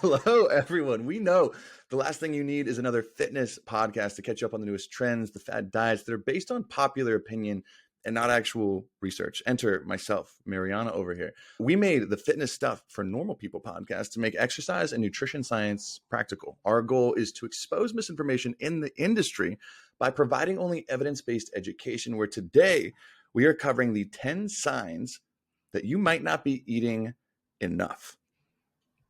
Hello, everyone. We know the last thing you need is another fitness podcast to catch you up on the newest trends, the fad diets that are based on popular opinion and not actual research. Enter myself, Marianna, over here. We made the fitness stuff for normal people podcast to make exercise and nutrition science practical. Our goal is to expose misinformation in the industry by providing only evidence-based education, where today we are covering the 10 signs that you might not be eating enough.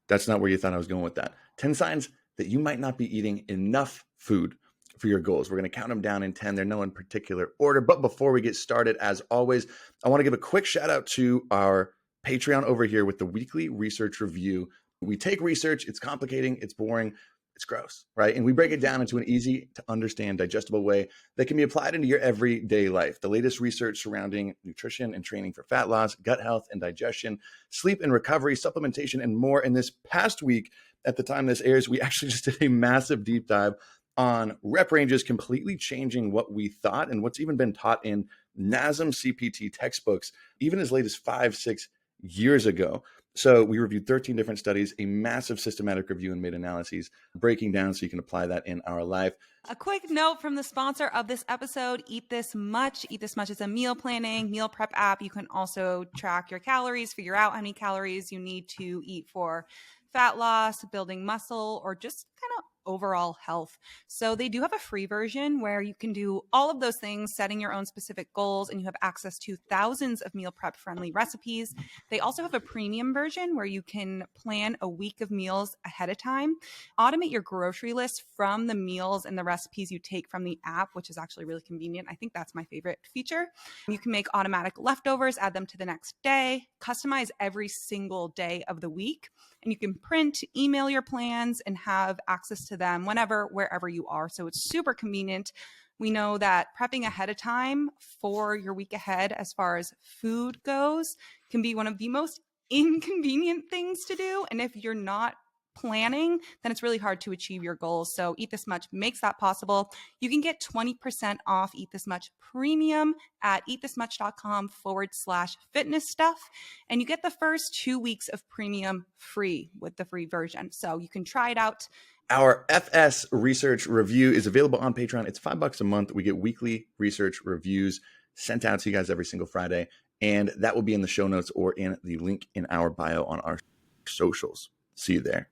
That's not where you thought I was going with that. 10 signs that you might not be eating enough food for your goals. We're going to count them down in 10. They're no in particular order. But before we get started, as always, I want to give a quick shout out to our Patreon over here with the weekly research review. We take research. It's complicating. It's boring. It's gross, right? And we break it down into an easy to understand, digestible way that can be applied into your everyday life. The latest research surrounding nutrition and training for fat loss, gut health and digestion, sleep and recovery, supplementation, and more. And this past week, at the time this airs, we actually just did a massive deep dive on rep ranges, completely changing what we thought and what's even been taught in NASM CPT textbooks, even as late as 5-6 years ago. So we reviewed 13 different studies, a massive systematic review and made analyses breaking down so you can apply that in our life. A quick note from the sponsor of this episode, Eat This Much. Eat This Much is a meal planning, meal prep app. You can also track your calories, figure out how many calories you need to eat for fat loss, building muscle, or just kind of overall health. So they do have a free version where you can do all of those things, setting your own specific goals, and you have access to thousands of meal prep friendly recipes. They also have a premium version where you can plan a week of meals ahead of time, automate your grocery list from the meals and the recipes you take from the app, which is actually really convenient. I think that's my favorite feature. You can make automatic leftovers, add them to the next day, customize every single day of the week, and you can print, email your plans, and have access to them whenever, wherever you are. So it's super convenient. We know that prepping ahead of time for your week ahead, as far as food goes, can be one of the most inconvenient things to do. And if you're not planning, then it's really hard to achieve your goals. So Eat This Much makes that possible. You can get 20% off Eat This Much Premium at eatthismuch.com/fitness stuff. And you get the first 2 weeks of premium free with the free version. So you can try it out. Our FS research review is available on Patreon. It's $5 a month. We get weekly research reviews sent out to you guys every single Friday. And that will be in the show notes or in the link in our bio on our socials. See you there.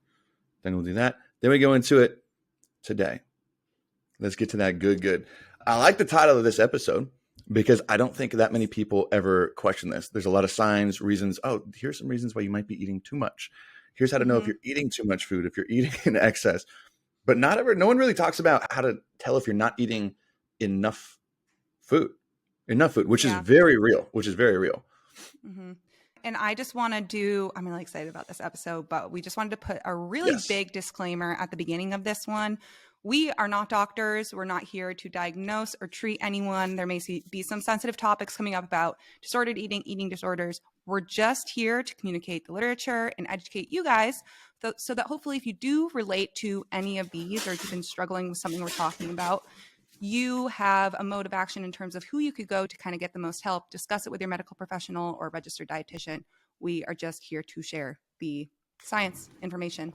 Then we'll do that. Then we go into it today. Let's get to that good. I like the title of this episode because I don't think that many people ever question this. There's a lot of signs, reasons. Oh, here's some reasons why you might be eating too much. Here's how to know if you're eating too much food, if you're eating in excess. But no one really talks about how to tell if you're not eating enough food, which is very real, Mm-hmm. And I just want to I'm really excited about this episode, but we just wanted to put a really big disclaimer at the beginning of this one. We are not doctors. We're not here to diagnose or treat anyone. There may be some sensitive topics coming up about disordered eating, eating disorders. We're just here to communicate the literature and educate you guys so that hopefully if you do relate to any of these, or if you've been struggling with something we're talking about, you have a mode of action in terms of who you could go to kind of get the most help, discuss it with your medical professional or registered dietitian. We are just here to share the science information.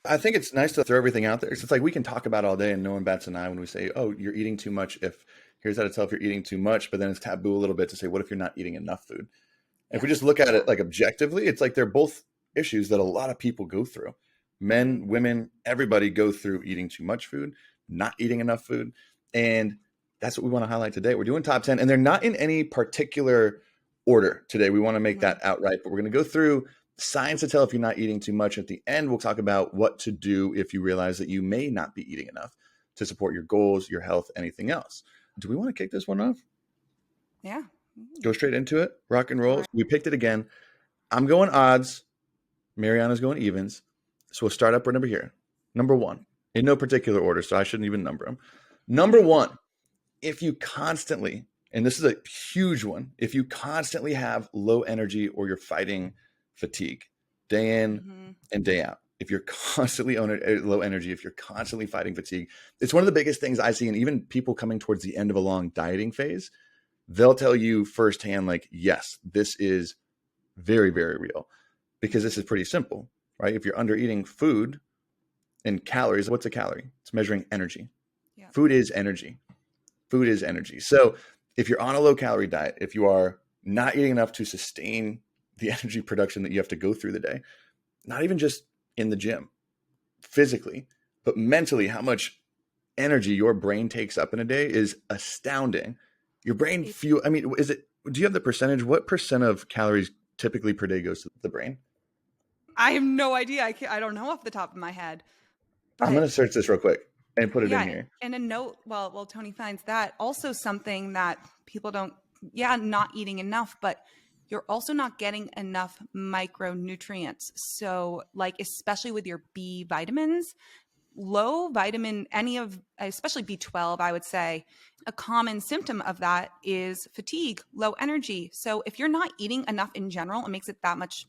I think it's nice to throw everything out there. It's like we can talk about all day and no one bats an eye when we say, oh, you're eating too much. Here's how to tell if you're eating too much, but then it's taboo a little bit to say, what if you're not eating enough food? If we just look at it like objectively, it's like they're both issues that a lot of people go through. Men, women, everybody go through eating too much food, not eating enough food. And that's what we want to highlight today. We're doing top 10, and they're not in any particular order today. We want to make that outright, but we're going to go through signs to tell if you're not eating too much. At the end, we'll talk about what to do if you realize that you may not be eating enough to support your goals, your health, anything else. Do we want to kick this one off? Yeah. Go straight into it. Rock and roll. Right. We picked it again. I'm going odds. Mariana's going evens. So we'll start up our number here. Number 1, in no particular order, so I shouldn't even number them. Number 1, if you constantly, and this is a huge one, if you constantly have low energy or you're fighting fatigue day in and day out, if you're constantly on low energy, if you're constantly fighting fatigue, it's one of the biggest things I see. And even people coming towards the end of a long dieting phase, they'll tell you firsthand, like, yes, this is very, very real, because this is pretty simple. right? If you're under eating food and calories, what's a calorie? It's measuring energy. Yeah. Food is energy. Food is energy. So if you're on a low calorie diet, if you are not eating enough to sustain the energy production that you have to go through the day, not even just in the gym, physically, but mentally, how much energy your brain takes up in a day is astounding. Your brain I mean, do you have the percentage? What percent of calories typically per day goes to the brain? I have no idea. I don't know off the top of my head. I'm going But to search this real quick and put it in yeah, here. and a note, well, Tony finds that also something that people don't, not eating enough, but you're also not getting enough micronutrients. So like, especially with your B vitamins, low vitamin, especially B12, I would say a common symptom of that is fatigue, low energy. So if you're not eating enough in general, it makes it that much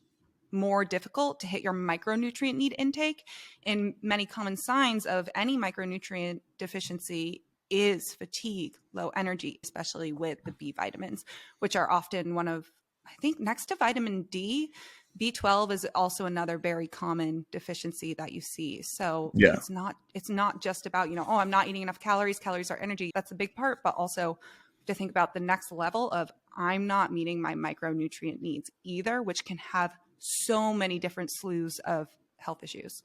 more difficult to hit your micronutrient need intake. And many common signs of any micronutrient deficiency is fatigue, low energy, especially with the B vitamins, which are often one of, I think, next to vitamin D, B12 is also another very common deficiency that you see. So Yeah. it's not just about, oh, I'm not eating enough calories. Calories are energy. That's a big part, but also to think about the next level of I'm not meeting my micronutrient needs either, which can have so many different slews of health issues.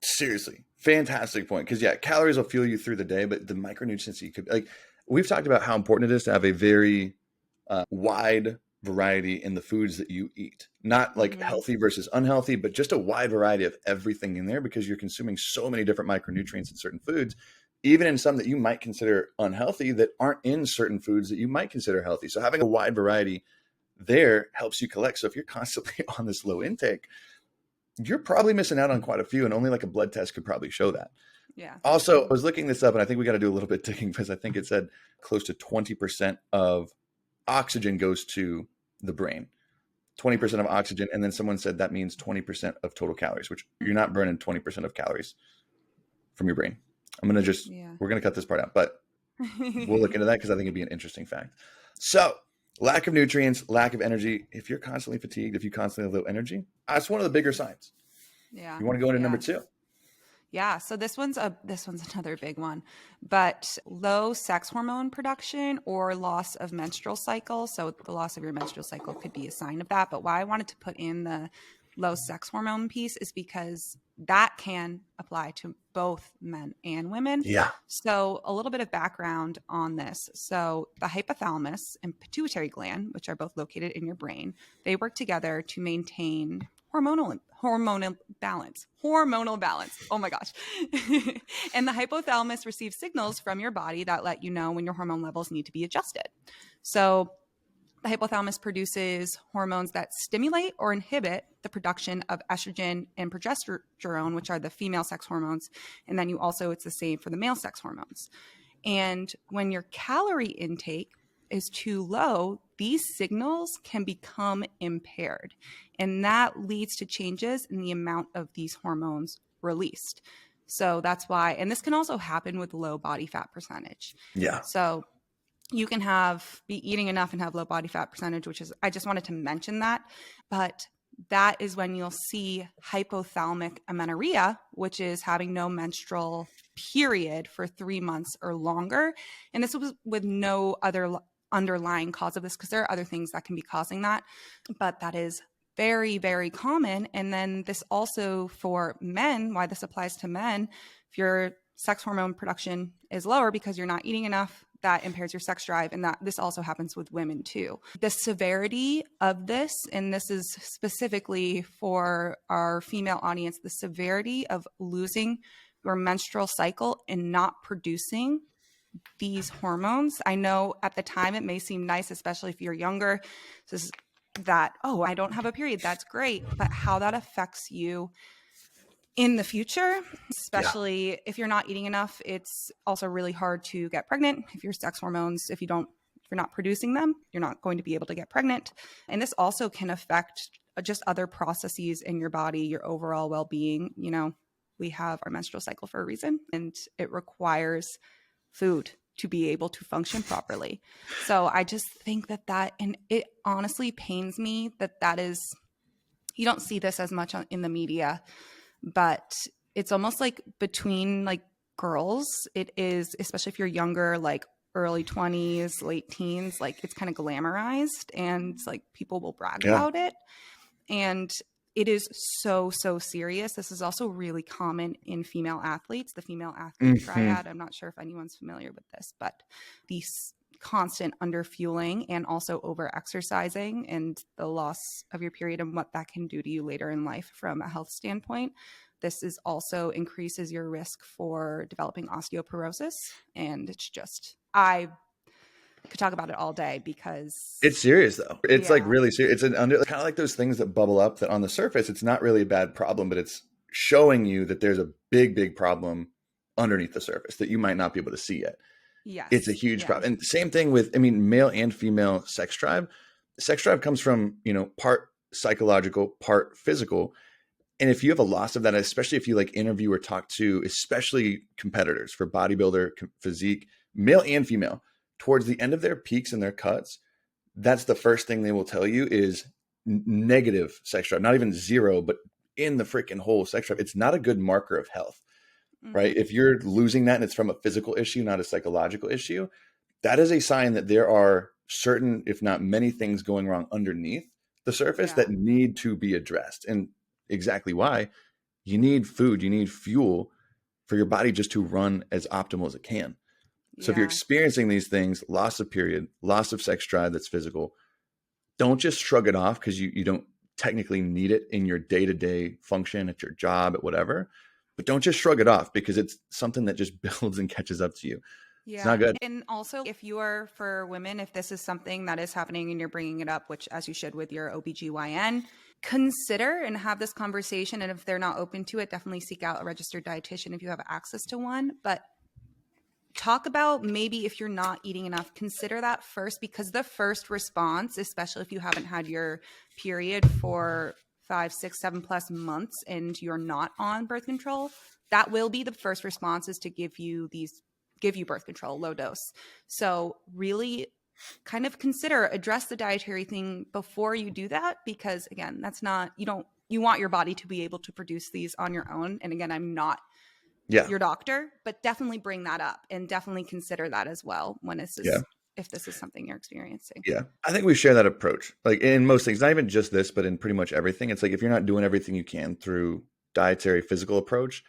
Seriously, fantastic point. Because calories will fuel you through the day, but the micronutrients you could we've talked about how important it is to have a very wide variety in the foods that you eat. Not like healthy versus unhealthy, but just a wide variety of everything in there, because you're consuming so many different micronutrients in certain foods, even in some that you might consider unhealthy that aren't in certain foods that you might consider healthy. So having a wide variety there helps you collect. So if you're constantly on this low intake, you're probably missing out on quite a few, and only like a blood test could probably show that. Yeah. Also, I was looking this up, and I think we got to do a little bit digging, because I think it said close to 20% of oxygen goes to the brain. 20% of oxygen, and then someone said that means 20% of total calories, which you're not burning 20% of calories from your brain. We're going to cut this part out, but we'll look into that because I think it'd be an interesting fact. So lack of nutrients, lack of energy. If you're constantly fatigued, if you constantly have low energy, that's one of the bigger signs. Yeah. You want to go into number 2? Yeah. So this one's another big one, but low sex hormone production or loss of menstrual cycle. So the loss of your menstrual cycle could be a sign of that. But why I wanted to put in the low sex hormone piece is because that can apply to both men and women. Yeah. So a little bit of background on this. So the hypothalamus and pituitary gland, which are both located in your brain, they work together to maintain hormonal balance. Oh my gosh. And the hypothalamus receives signals from your body that let you know when your hormone levels need to be adjusted. So the hypothalamus produces hormones that stimulate or inhibit the production of estrogen and progesterone, which are the female sex hormones. And then it's the same for the male sex hormones. And when your calorie intake is too low, these signals can become impaired. And that leads to changes in the amount of these hormones released. So that's why, and this can also happen with low body fat percentage. Yeah. So you can be eating enough and have low body fat percentage, which is, I just wanted to mention that, but that is when you'll see hypothalamic amenorrhea, which is having no menstrual period for 3 months or longer. And this was with no other underlying cause of this, because there are other things that can be causing that, but that is very, very common. And then this also for men, why this applies to men, if your sex hormone production is lower because you're not eating enough, that impairs your sex drive. And that this also happens with women too. The severity of this, and this is specifically for our female audience, the severity of losing your menstrual cycle and not producing these hormones. I know at the time it may seem nice, especially if you're younger, I don't have a period. That's great. But how that affects you in the future, especially if you're not eating enough, it's also really hard to get pregnant. If your sex hormones, if you're not producing them, you're not going to be able to get pregnant. And this also can affect just other processes in your body, your overall well-being. We have our menstrual cycle for a reason, and it requires food to be able to function properly. So I just think that and it honestly pains me that is you don't see this as much in the media, but it's almost like between like girls, it is, especially if you're younger, like early 20s, late teens, like it's kind of glamorized and like people will brag Yeah. about it. And it is so, so serious. This is also really common in female athletes, the female athlete triad. I'm not sure if anyone's familiar with this, but these constant underfueling and also over exercising and the loss of your period and what that can do to you later in life from a health standpoint. This is also increases your risk for developing osteoporosis. And it's just, I could talk about it all day because It's serious though. It's like really serious. It's kind of like those things that bubble up that on the surface, it's not really a bad problem, but it's showing you that there's a big, big problem underneath the surface that you might not be able to see yet. Yes. It's a huge problem. And same thing with, I mean, male and female sex drive. Sex drive comes from, you know, part psychological, part physical. And if you have a loss of that, especially if you like interview or talk to, especially competitors for bodybuilder physique, male and female, towards the end of their peaks and their cuts, that's the first thing they will tell you is negative sex drive, not even zero, but in the freaking whole sex drive. It's not a good marker of health, right? If you're losing that and it's from a physical issue, not a psychological issue, that is a sign that there are certain, if not many things going wrong underneath the surface that need to be addressed. And exactly why you need food, you need fuel for your body just to run as optimal as it can. So if you're experiencing these things, loss of period, loss of sex drive that's physical, don't just shrug it off because you don't technically need it in your day-to-day function at your job, at whatever. But don't just shrug it off because it's something that just builds and catches up to you. Yeah. It's not good. And also, if you are, for women, if this is something that is happening and you're bringing it up, which as you should with your OBGYN, consider and have this conversation. And if they're not open to it, definitely seek out a registered dietitian if you have access to one. But talk about maybe if you're not eating enough, consider that first, because the first response, especially if you haven't had your period for 5, 6, 7+ months and you're not on birth control, that will be the first response, is to give you birth control, low dose. So really kind of address the dietary thing before you do that, because again, that's not, you want your body to be able to produce these on your own. And again, I'm not your doctor, but definitely bring that up and definitely consider that as well when this is, if this is something you're experiencing. Yeah. I think we share that approach. Like in most things, not even just this, but in pretty much everything. It's like, if you're not doing everything you can through dietary, physical approach,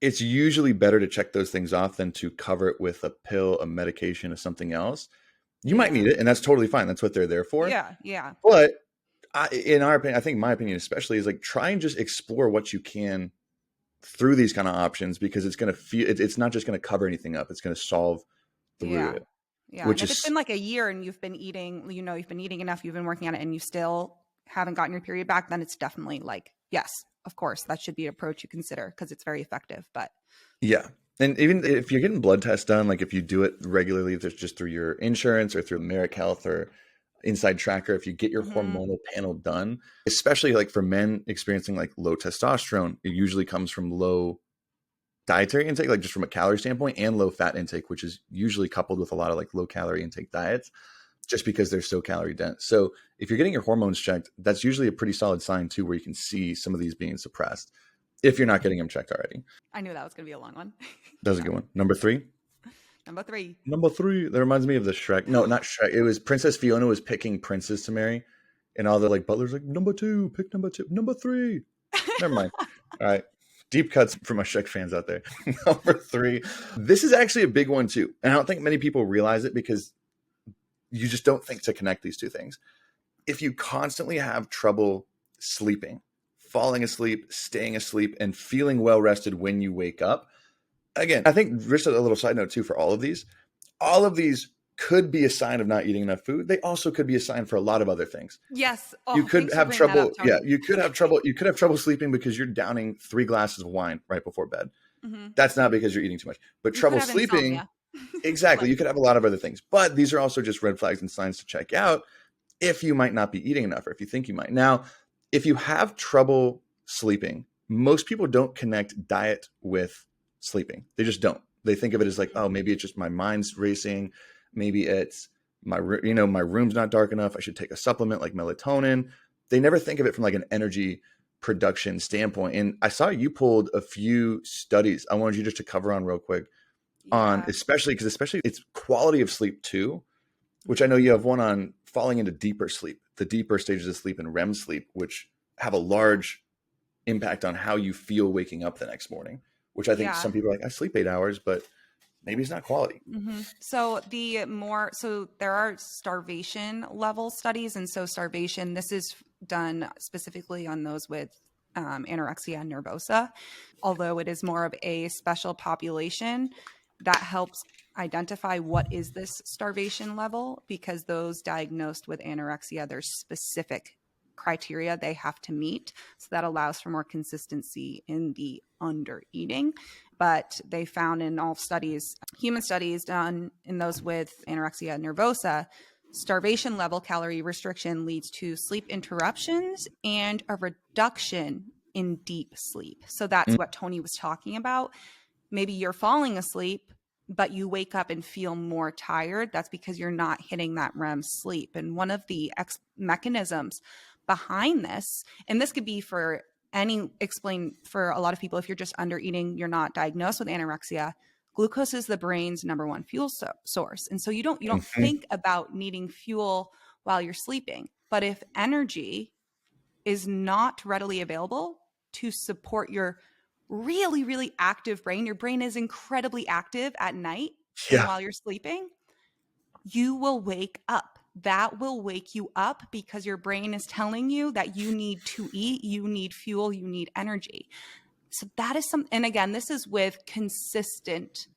it's usually better to check those things off than to cover it with a pill, a medication, or something else. You might need it, and that's totally fine. That's what they're there for. Yeah. Yeah. But in our opinion, I think my opinion especially is like, try and just explore what you can through these kind of options, because it's going to it's not just going to cover anything up. It's going to solve the root of it. Yeah. Which, and if it's been like a year and you've been eating, you've been eating enough, you've been working on it, and you still haven't gotten your period back, then it's definitely like, yes, of course, that should be an approach you consider, because it's very effective. But yeah. And even if you're getting blood tests done, like if you do it regularly, if it's just through your insurance or through Merrick Health or Inside Tracker, if you get your hormonal panel done, especially like for men experiencing like low testosterone, it usually comes from low dietary intake, like just from a calorie standpoint, and low fat intake, which is usually coupled with a lot of like low calorie intake diets, just because they're so calorie dense. So if you're getting your hormones checked, that's usually a pretty solid sign too, where you can see some of these being suppressed if you're not getting them checked already. I knew that was going to be a long one. That was a good one. Number three. Number three. That reminds me of the Shrek. No, not Shrek. It was Princess Fiona was picking princes to marry, and all the like butlers like, number 2, pick number 2, number 3. Never mind. All right. Deep cuts for my Shrek fans out there. Number 3. This is actually a big one too. And I don't think many people realize it, because you just don't think to connect these two things. If you constantly have trouble sleeping, falling asleep, staying asleep, and feeling well rested when you wake up, again, I think just a little side note too for all of these could be a sign of not eating enough food. They also could be a sign for a lot of other things. Yes. Oh, you could have trouble. You could have trouble. You could have trouble sleeping because you're downing 3 glasses of wine right before bed. Mm-hmm. That's not because you're eating too much, but trouble sleeping. Exactly. You could have a lot of other things, but these are also just red flags and signs to check out if you might not be eating enough, or if you think you might. Now, if you have trouble sleeping, most people don't connect diet with sleeping. They just don't. They think of it as like, oh, maybe it's just my mind's racing. Maybe it's my room's not dark enough. I should take a supplement like melatonin. they never think of it from like an energy production standpoint. And I saw you pulled a few studies I wanted you just to cover on real quick on, Yeah. especially it's quality of sleep too, which I know you have one on falling into deeper sleep, the deeper stages of sleep and REM sleep, which have a large impact on how you feel waking up the next morning, which I think Yeah. some people are like, I sleep 8 hours, but maybe it's not quality. So there are starvation level studies. And so starvation, this is done specifically on those with anorexia nervosa, although it is more of a special population that helps identify what is this starvation level, because those diagnosed with anorexia, there's specific criteria they have to meet. So that allows for more consistency in the under eating. But they found in all studies, human studies done in those with anorexia nervosa, starvation level calorie restriction leads to sleep interruptions and a reduction in deep sleep. So that's what Tony was talking about. Maybe you're falling asleep, but you wake up and feel more tired. That's because you're not hitting that REM sleep. And one of the mechanisms behind this, and this could be for for a lot of people, if you're just under eating, you're not diagnosed with anorexia, glucose is the brain's number one fuel source. And so you don't think about needing fuel while you're sleeping. But if energy is not readily available to support your really, really active brain, your brain is incredibly active at night and while you're sleeping, you will wake up. That will wake you up because your brain is telling you that you need to eat, you need fuel, you need energy. So that is and again, this is with consistent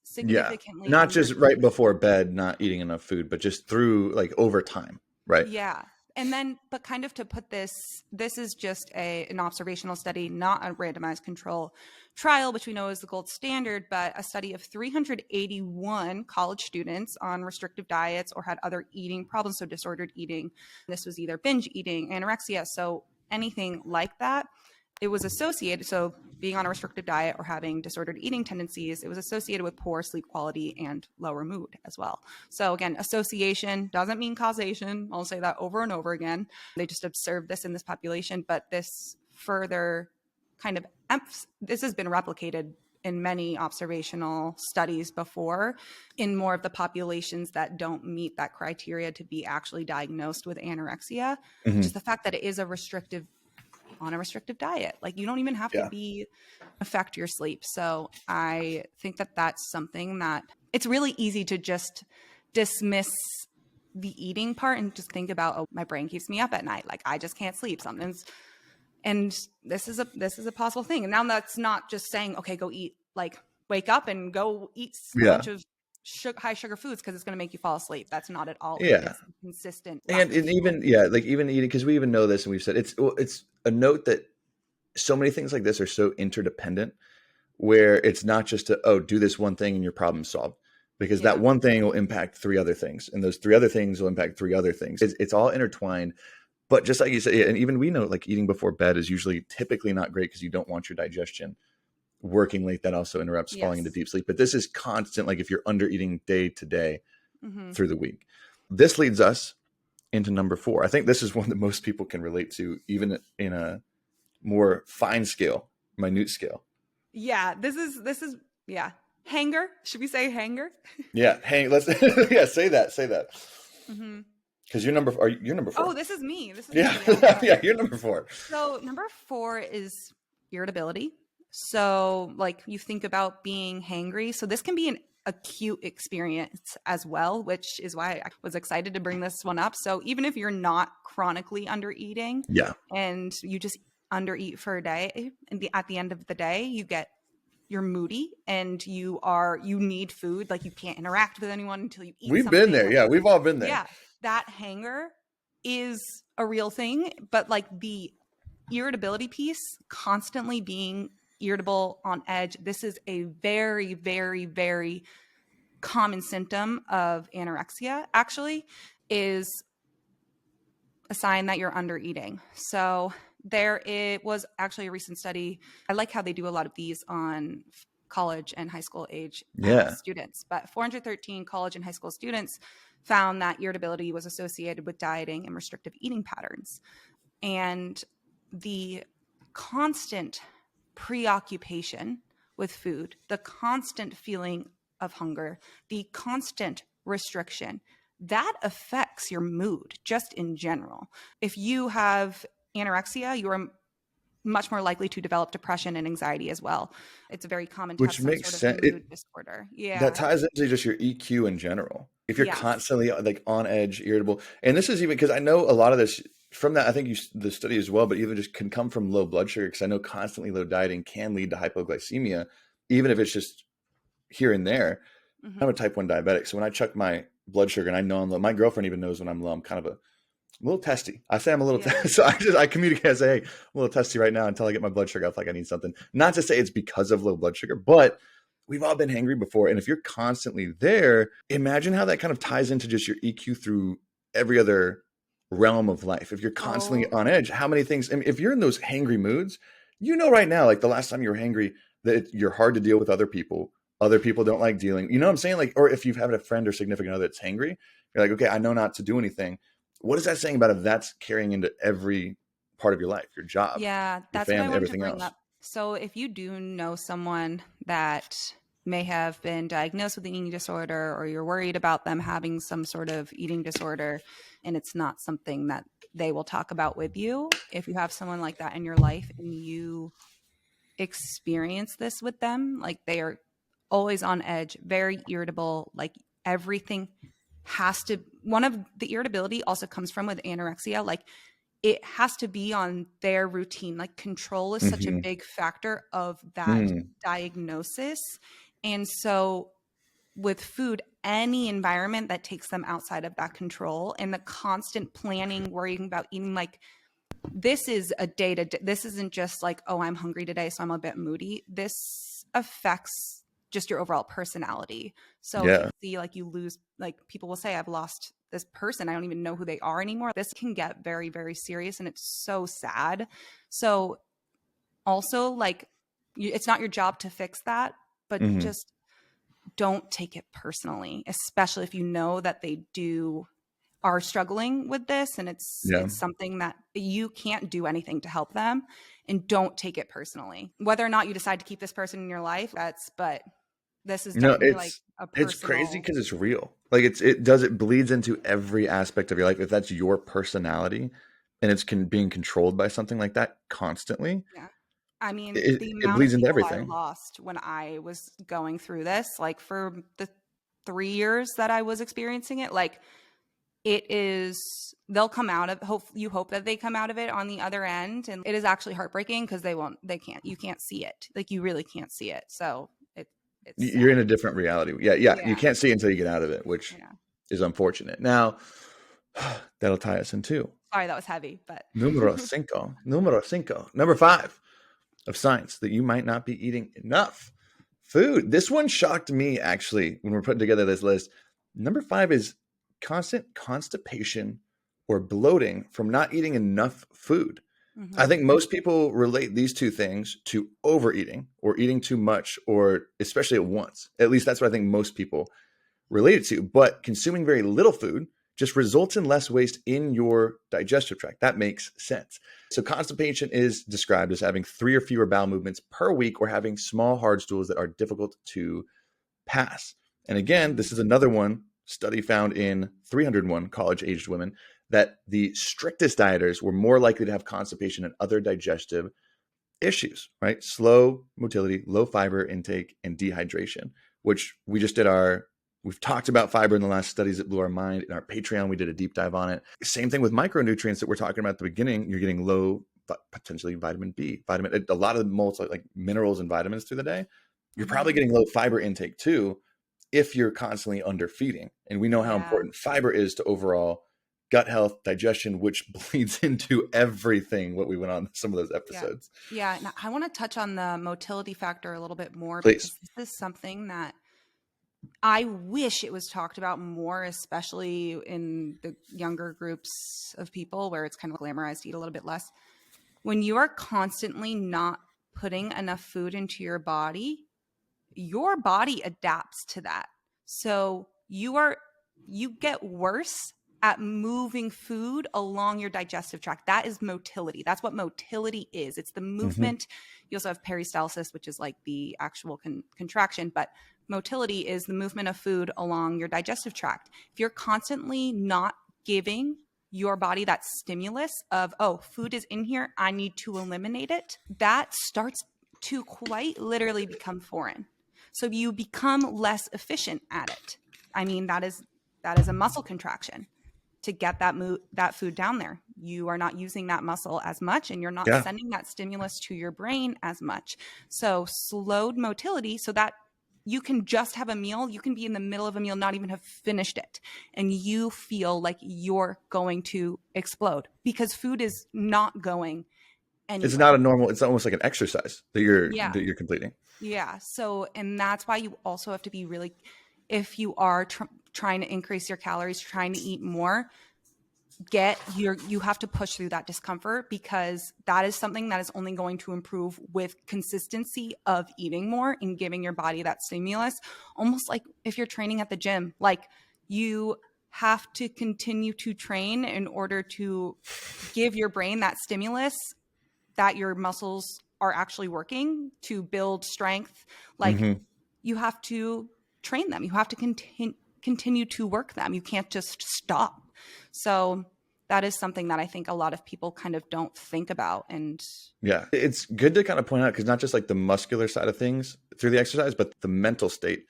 significantly Not under just right before bed, not eating enough food, but just through like over time. Right. Yeah. And then, but kind of to put this is just an observational study, not a randomized control trial, which we know is the gold standard, but a study of 381 college students on restrictive diets or had other eating problems, so disordered eating. This was either binge eating, anorexia, so anything like that. It was associated, so being on a restrictive diet or having disordered eating tendencies, it was associated with poor sleep quality and lower mood as well. So again, association doesn't mean causation. I'll say that over and over again. They just observed this in this population, but this further kind of, this has been replicated in many observational studies before in more of the populations that don't meet that criteria to be actually diagnosed with anorexia, which is the fact that it is on a restrictive diet. Like you don't even have to affect your sleep. So I think that that's something that it's really easy to just dismiss the eating part and just think about, oh, my brain keeps me up at night. Like I just can't sleep. And this is a possible thing. And now that's not just saying, okay, go eat, like wake up and go eat a bunch of high sugar foods because it's going to make you fall asleep. That's not at all. It's consistent. And even eating, because we even know this, and we've said it's a note that so many things like this are so interdependent, where it's not just do this one thing and your problem solved, because that one thing will impact 3 other things, and those 3 other things will impact 3 other things. It's all intertwined. But just like you said, and even we know, like eating before bed is usually typically not great because you don't want your digestion working late. That also interrupts falling into deep sleep. But this is constant, like if you're under eating day to day through the week. This leads us into number 4. I think this is one that most people can relate to, even in a more fine scale, minute scale. Yeah, this is hanger. Should we say hanger? Yeah, let's say that. Because you're number 4. Oh, this is me. Me. You're number 4. So number 4 is irritability. So like you think about being hangry. So this can be an acute experience as well, which is why I was excited to bring this one up. So even if you're not chronically under eating and you just under eat for a day, and at the end of the day, you're moody and you need food. Like you can't interact with anyone until you eat. We've been there. Yeah. We've all been there. Yeah. That hanger is a real thing, but like the irritability piece, constantly being irritable, on edge, this is a very, very, very common symptom of anorexia, actually, is a sign that you're under eating. So it was actually a recent study. I like how they do a lot of these on college and high school age students, but 413 college and high school students found that irritability was associated with dieting and restrictive eating patterns. And the constant preoccupation with food, the constant feeling of hunger, the constant restriction, that affects your mood just in general. If you have anorexia, you are much more likely to develop depression and anxiety as well. It's very common to have Which some makes sort of sense. mood disorder. That Yeah. ties into just your EQ in general. If you're Yes. constantly like on edge, irritable, and this is even because I know a lot of this from that, I think the study as well, but even just can come from low blood sugar. Because I know constantly low dieting can lead to hypoglycemia, even if it's just here and there. I'm a Mm-hmm. type 1 diabetic. So when I check my blood sugar and I know I'm low, my girlfriend even knows when I'm low. I'm kind of a little testy. I say I'm a little, Yeah. so I communicate. I say, hey, I'm a little testy right now until I get my blood sugar up. Like I need something. Not to say it's because of low blood sugar, but we've all been hangry before. And if you're constantly there, imagine how that kind of ties into just your EQ through every other realm of life. If you're constantly Oh, on edge, how many things, I mean, if you're in those hangry moods, you know, right now, like the last time you were hangry, that you're hard to deal with other people. Other people don't like dealing. You know what I'm saying? Like, or if you've had a friend or significant other that's hangry, you're like, okay, I know not to do anything. What is that saying about if that's carrying into every part of your life, your job, yeah, your that's what I family, wanted to everything bring else? up. So if you do know someone that may have been diagnosed with an eating disorder, or you're worried about them having some sort of eating disorder, and it's not something that they will talk about with you, if you have someone like that in your life and you experience this with them, like they are always on edge, very irritable, like everything has to, one of the irritability also comes from with anorexia, like it has to be on their routine. Like control is such a Mm-hmm. big factor of that Mm, diagnosis. And so with food, any environment that takes them outside of that control and the constant planning, worrying about eating, like this is a day to day. This isn't just like, oh, I'm hungry today, so I'm a bit moody. This affects just your overall personality. So if you yeah. see like you lose, like people will say, I've lost this person. I don't even know who they are anymore. This can get very, very serious and it's so sad. So also, like, it's not your job to fix that, but Hmm. just don't take it personally, especially if you know that they do are struggling with this and Yeah. it's something that you can't do anything to help them, and don't take it personally. Whether or not you decide to keep this person in your life, but this is No, definitely like a it's crazy personal. because it's real. Like it bleeds into every aspect of your life. If that's your personality and it's being controlled by something like that constantly, Yeah. I mean, it, the it amount of bleeds into people I everything. lost when I was going through this, like for the 3 years that I was experiencing it, like it is, they'll come out of, hope that they come out of it on the other end, and it is actually heartbreaking because they can't, you can't see it, like you really can't see it, so it's You're in sad. a different reality. Yeah, yeah. You Yeah. can't see it until you get out of it, which Yeah. is unfortunate. Now, that'll tie us into Sorry, that was heavy, but numero cinco. Numero cinco. Number 5 of science that you might not be eating enough food. This one shocked me actually when we're putting together this list. Number 5 is constant constipation or bloating from not eating enough food. I hmm think most people relate these two things to overeating or eating too much, or especially at once. At least that's what I think most people related to. But consuming very little food just results in less waste in your digestive tract. That makes sense. So, constipation is described as having 3 or fewer bowel movements per week or having small, hard stools that are difficult to pass. And again, hmm this is another one study found in 301 college aged women that the strictest dieters were more likely to have constipation and other digestive issues, right? Slow motility, low fiber intake, and dehydration, which we've talked about fiber in the last studies that blew our mind. In our Patreon, we did a deep dive on it. Same thing with micronutrients that we're talking about at the beginning. You're getting low, potentially vitamin B, a lot of multi like minerals and vitamins through the day. You're probably hmm getting low fiber intake too if you're constantly underfeeding. And we know how yeah, important fiber is to overall gut health, digestion, which bleeds into everything what we went on some of those yeah, episodes. yeah. Now, I want to touch on the motility factor a little bit more Please. because this is something that I wish it was talked about more, especially in the younger groups of people where it's kind of glamorized to eat a little bit less. When you are constantly not putting enough food into your body adapts to that. So you are you get worse at moving food along your digestive tract. That is motility. That's what motility is. It's the movement. You also have peristalsis, which is like the actual contraction, but motility is the movement of food along your digestive tract. If you're constantly not giving your body that stimulus of, oh, food is in here, I need to eliminate it, that starts to quite literally become foreign. So you become less efficient at it. I mean, that is a muscle contraction to get that food down there. You are not using that muscle as much, and you're not sending that stimulus to your brain as much. So slowed motility, so that you can just have a meal. You can be in the middle of a meal, not even have finished it, and you feel like you're going to explode because food is not going anywhere. It's not a normal, it's almost like an exercise that you're completing. Yeah. So, and that's why you also have to be really, if you are trying to increase your calories, trying to eat more, you have to push through that discomfort, because that is something that is only going to improve with consistency of eating more and giving your body that stimulus. Almost like if you're training at the gym, like you have to continue to train in order to give your brain that stimulus that your muscles are actually working to build strength. Like you have to train them. You have to continue to work them. You can't just stop. So that is something that I think a lot of people kind of don't think about. And yeah, it's good to kind of point out, because not just like the muscular side of things through the exercise, but the mental state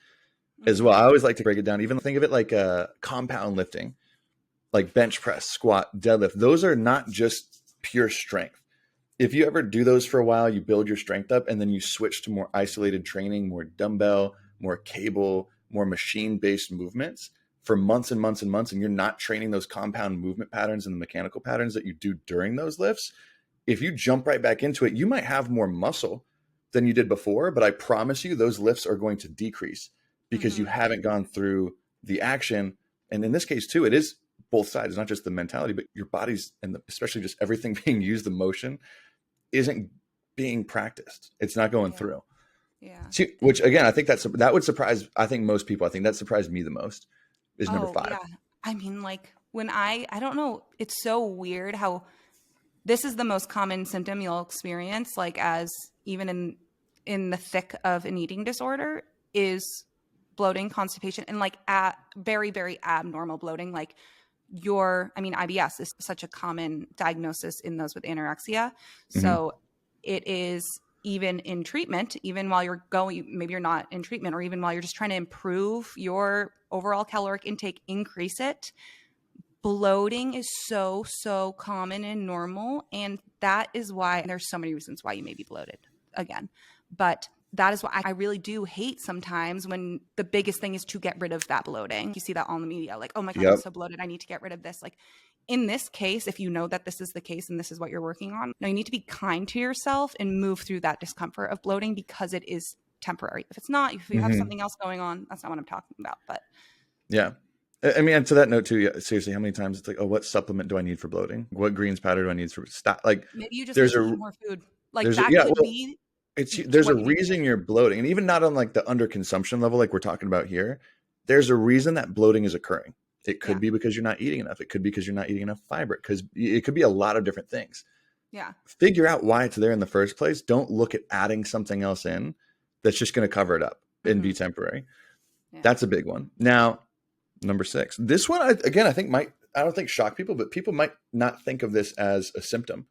as well. I always like to break it down. Even think of it like a compound lifting, like bench press, squat, deadlift. Those are not just pure strength. If you ever do those for a while, you build your strength up, and then you switch to more isolated training, more dumbbell, more cable, more machine-based movements for months and months and months, and you're not training those compound movement patterns and the mechanical patterns that you do during those lifts, if you jump right back into it, you might have more muscle than you did before, but I promise you those lifts are going to decrease because you haven't gone through the action. And in this case too, it is both sides. It's not just the mentality, but your body's, and especially just everything being used, the motion isn't being practiced. It's not going through. Yeah. See, which again, I think that would surprise, I think most people. I think that surprised me the most is number 5. Yeah. I mean, like when I don't know, it's so weird how this is the most common symptom you'll experience, like as even in the thick of an eating disorder, is bloating, constipation, and like very, very abnormal bloating. Like IBS is such a common diagnosis in those with anorexia. So it is, even in treatment, even while you're going, maybe you're not in treatment, or even while you're just trying to improve your overall caloric intake, increase it, bloating is so, so common and normal. And that is why there's so many reasons why you may be bloated again. But that is why I really do hate sometimes when the biggest thing is to get rid of that bloating. You see that on the media, like, oh my God, I'm so bloated, I need to get rid of this. Like in this case, if you know that this is the case and this is what you're working on, no, you need to be kind to yourself and move through that discomfort of bloating, because it is temporary. If it's not, if you have something else going on, that's not what I'm talking about. But yeah. I mean, and to that note too, seriously, how many times it's like, oh, what supplement do I need for bloating? What greens powder do I need for stop? Like maybe you just need to eat more food. Like that could be. There's a reason you're bloating, and even not on like the underconsumption level, like we're talking about here. There's a reason that bloating is occurring. It could be because you're not eating enough. It could be because you're not eating enough fiber. Because it could be a lot of different things. Yeah. Figure out why it's there in the first place. Don't look at adding something else in that's just going to cover it up and be temporary. Yeah. That's a big one. Now, number 6. This one, I think I don't think shock people, but people might not think of this as a symptom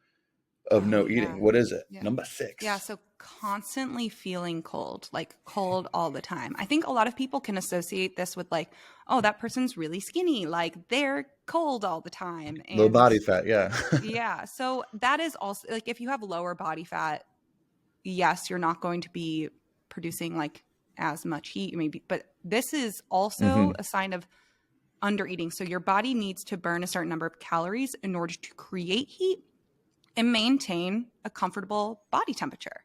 of no eating. What is it? Yeah. Number 6. Yeah. So constantly feeling cold, like cold all the time. I think a lot of people can associate this with like, oh, that person's really skinny. Like they're cold all the time. And low body fat. Yeah. Yeah. So that is also like, if you have lower body fat, yes, you're not going to be producing like as much heat maybe, but this is also a sign of under eating. So your body needs to burn a certain number of calories in order to create heat and maintain a comfortable body temperature.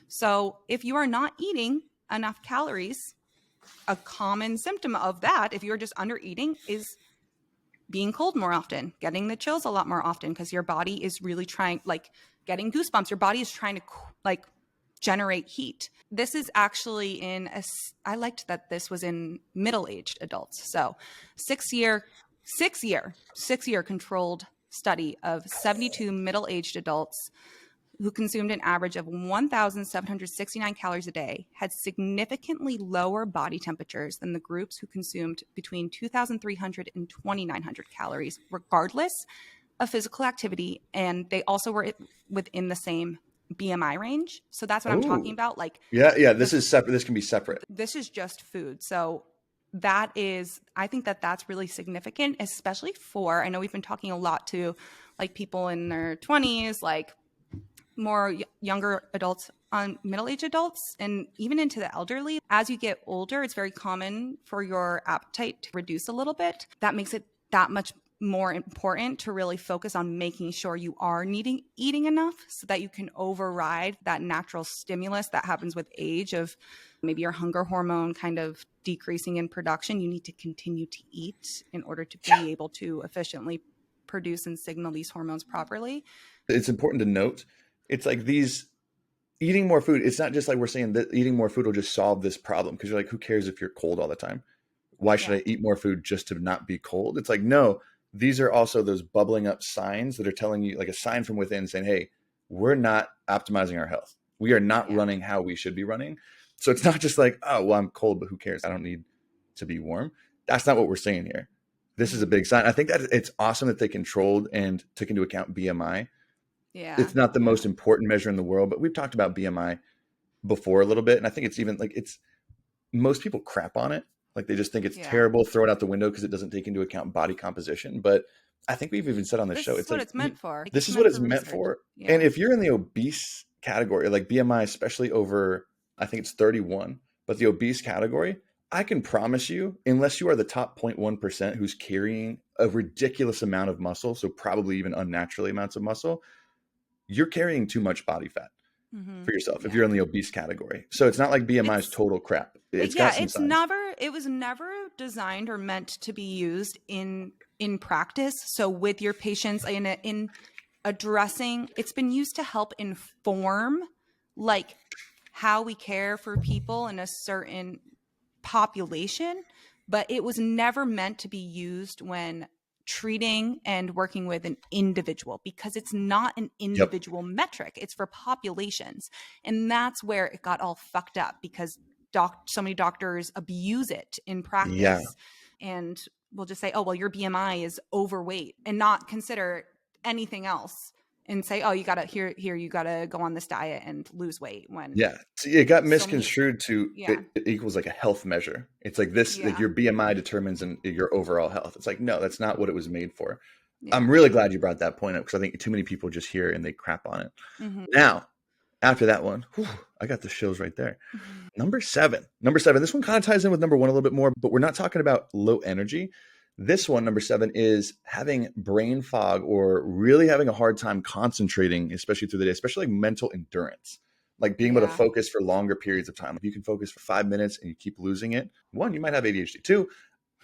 So if you are not eating enough calories, a common symptom of that, if you're just under eating, is being cold more often, getting the chills a lot more often, because your body is really trying, like getting goosebumps. Your body is trying to like generate heat. This is actually I liked that this was in middle-aged adults. So 6-year controlled study of 72 middle-aged adults who consumed an average of 1,769 calories a day had significantly lower body temperatures than the groups who consumed between 2,300 and 2,900 calories, regardless of physical activity. And they also were within the same BMI range. So that's what I'm talking about. Like, yeah, this is separate. This can be separate. This is just food. So I think that that's really significant, especially I know we've been talking a lot to like people in their 20s, like more younger adults, on middle-aged adults, and even into the elderly. As you get older, it's very common for your appetite to reduce a little bit. That makes it that much more important to really focus on making sure you are eating enough so that you can override that natural stimulus that happens with age of maybe your hunger hormone kind of decreasing in production. You need to continue to eat in order to be able to efficiently produce and signal these hormones properly. It's important to note, it's like these eating more food. It's not just like we're saying that eating more food will just solve this problem, because you're like, who cares if you're cold all the time? Why should I eat more food just to not be cold? It's like, no, these are also those bubbling up signs that are telling you, like a sign from within saying, hey, we're not optimizing our health. We are not running how we should be running. So it's not just like, oh, well, I'm cold, but who cares? I don't need to be warm. That's not what we're saying here. This is a big sign. I think that it's awesome that they controlled and took into account BMI. Yeah. It's not the most important measure in the world, but we've talked about BMI before a little bit. And I think it's even like, most people crap on it. Like they just think it's terrible, throw it out the window because it doesn't take into account body composition. But I think we've even said on the show, it's what it's meant for. This is what it's meant for. Yeah. And if you're in the obese category, like BMI, especially over, I think it's 31, but the obese category, I can promise you, unless you are the top 0.1% who's carrying a ridiculous amount of muscle, so probably even unnaturally amounts of muscle, you're carrying too much body fat for yourself if you're in the obese category. So it's not like BMI is total crap. It was never designed or meant to be used in practice. So with your patients in addressing, it's been used to help inform like how we care for people in a certain population, but it was never meant to be used when treating and working with an individual, because it's not an individual metric. It's for populations. And that's where it got all fucked up, because so many doctors abuse it in practice and will just say, oh, well, your BMI is overweight, and not consider anything else and say, oh, you gotta you gotta go on this diet and lose weight. When it got misconstrued to it equals like a health measure. It's like this, like your BMI determines your overall health. It's like, no, that's not what it was made for. I'm really glad you brought that point up, because I think too many people just hear and they crap on it. Now, after that one, I got the chills right there. Number seven, this one kind of ties in with number one a little bit more, but we're not talking about low energy. This one, number 7, is having brain fog, or really having a hard time concentrating, especially through the day, especially like mental endurance, like being able to focus for longer periods of time. If you can focus for 5 minutes and you keep losing it, 1, you might have ADHD. 2,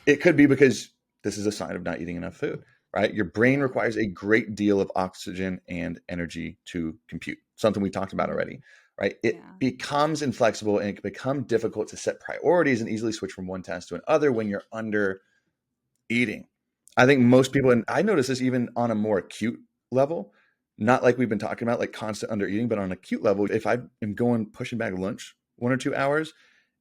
it could be because this is a sign of not eating enough food, right? Your brain requires a great deal of oxygen and energy to compute, something we talked about already, right? It becomes inflexible, and it can become difficult to set priorities and easily switch from one task to another when you're under eating. I think most people, and I notice this even on a more acute level, not like we've been talking about, like constant under eating, but on an acute level, if I am pushing back lunch 1 or 2 hours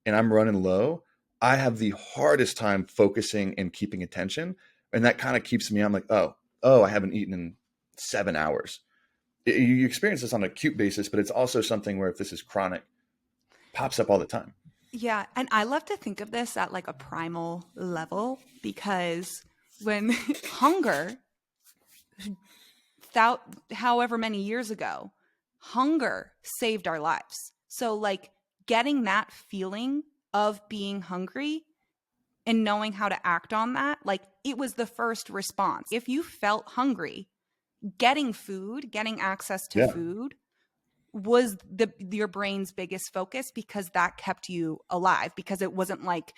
and I'm running low, I have the hardest time focusing and keeping attention. And that kind of keeps me, I'm like, oh, I haven't eaten in 7 hours. You experience this on an acute basis, but it's also something where if this is chronic, pops up all the time. Yeah. And I love to think of this at like a primal level, because when hunger, however many years ago, hunger saved our lives. So like getting that feeling of being hungry and knowing how to act on that, like it was the first response. If you felt hungry, getting access to food was your brain's biggest focus, because that kept you alive, because it wasn't like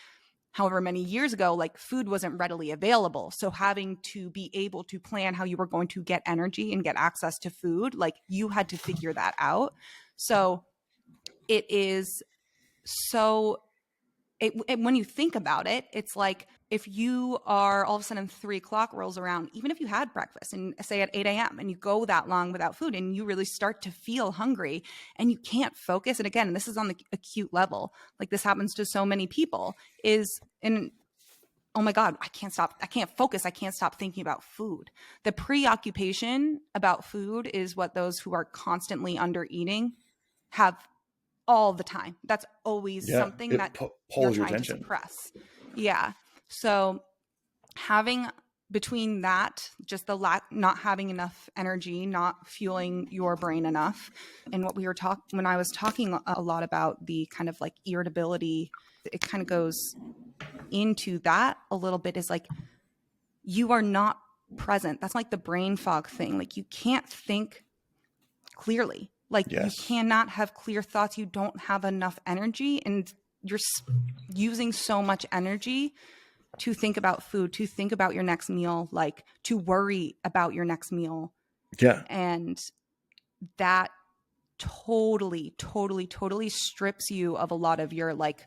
however many years ago, like food wasn't readily available. So having to be able to plan how you were going to get energy and get access to food, like you had to figure that out. So it is so when you think about it, it's like if you are all of a sudden 3 o'clock rolls around, even if you had breakfast and say at 8 a.m. and you go that long without food and you really start to feel hungry and you can't focus. And again, this is on the acute level. Like this happens to so many people oh my God, I can't stop. I can't focus. I can't stop thinking about food. The preoccupation about food is what those who are constantly under eating have all the time. That's always something that you're pulls your trying to attention. suppress. Yeah. So having between that, just the not having enough energy, not fueling your brain enough, and what we were when I was talking a lot about the kind of like irritability, it kind of goes into that a little bit, is like you are not present. That's like the brain fog thing. Like you can't think clearly. Like you cannot have clear thoughts. You don't have enough energy, and you're using so much energy to think about food, to think about your next meal, like to worry about your next meal. Yeah. And that totally strips you of a lot of your like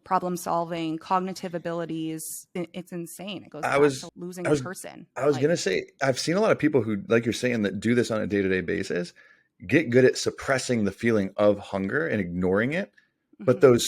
problem solving, cognitive abilities. It's insane. It goes back to losing a person. I was going to say, I've seen a lot of people who, like you're saying, that do this on a day-to-day basis, get good at suppressing the feeling of hunger and ignoring it. But the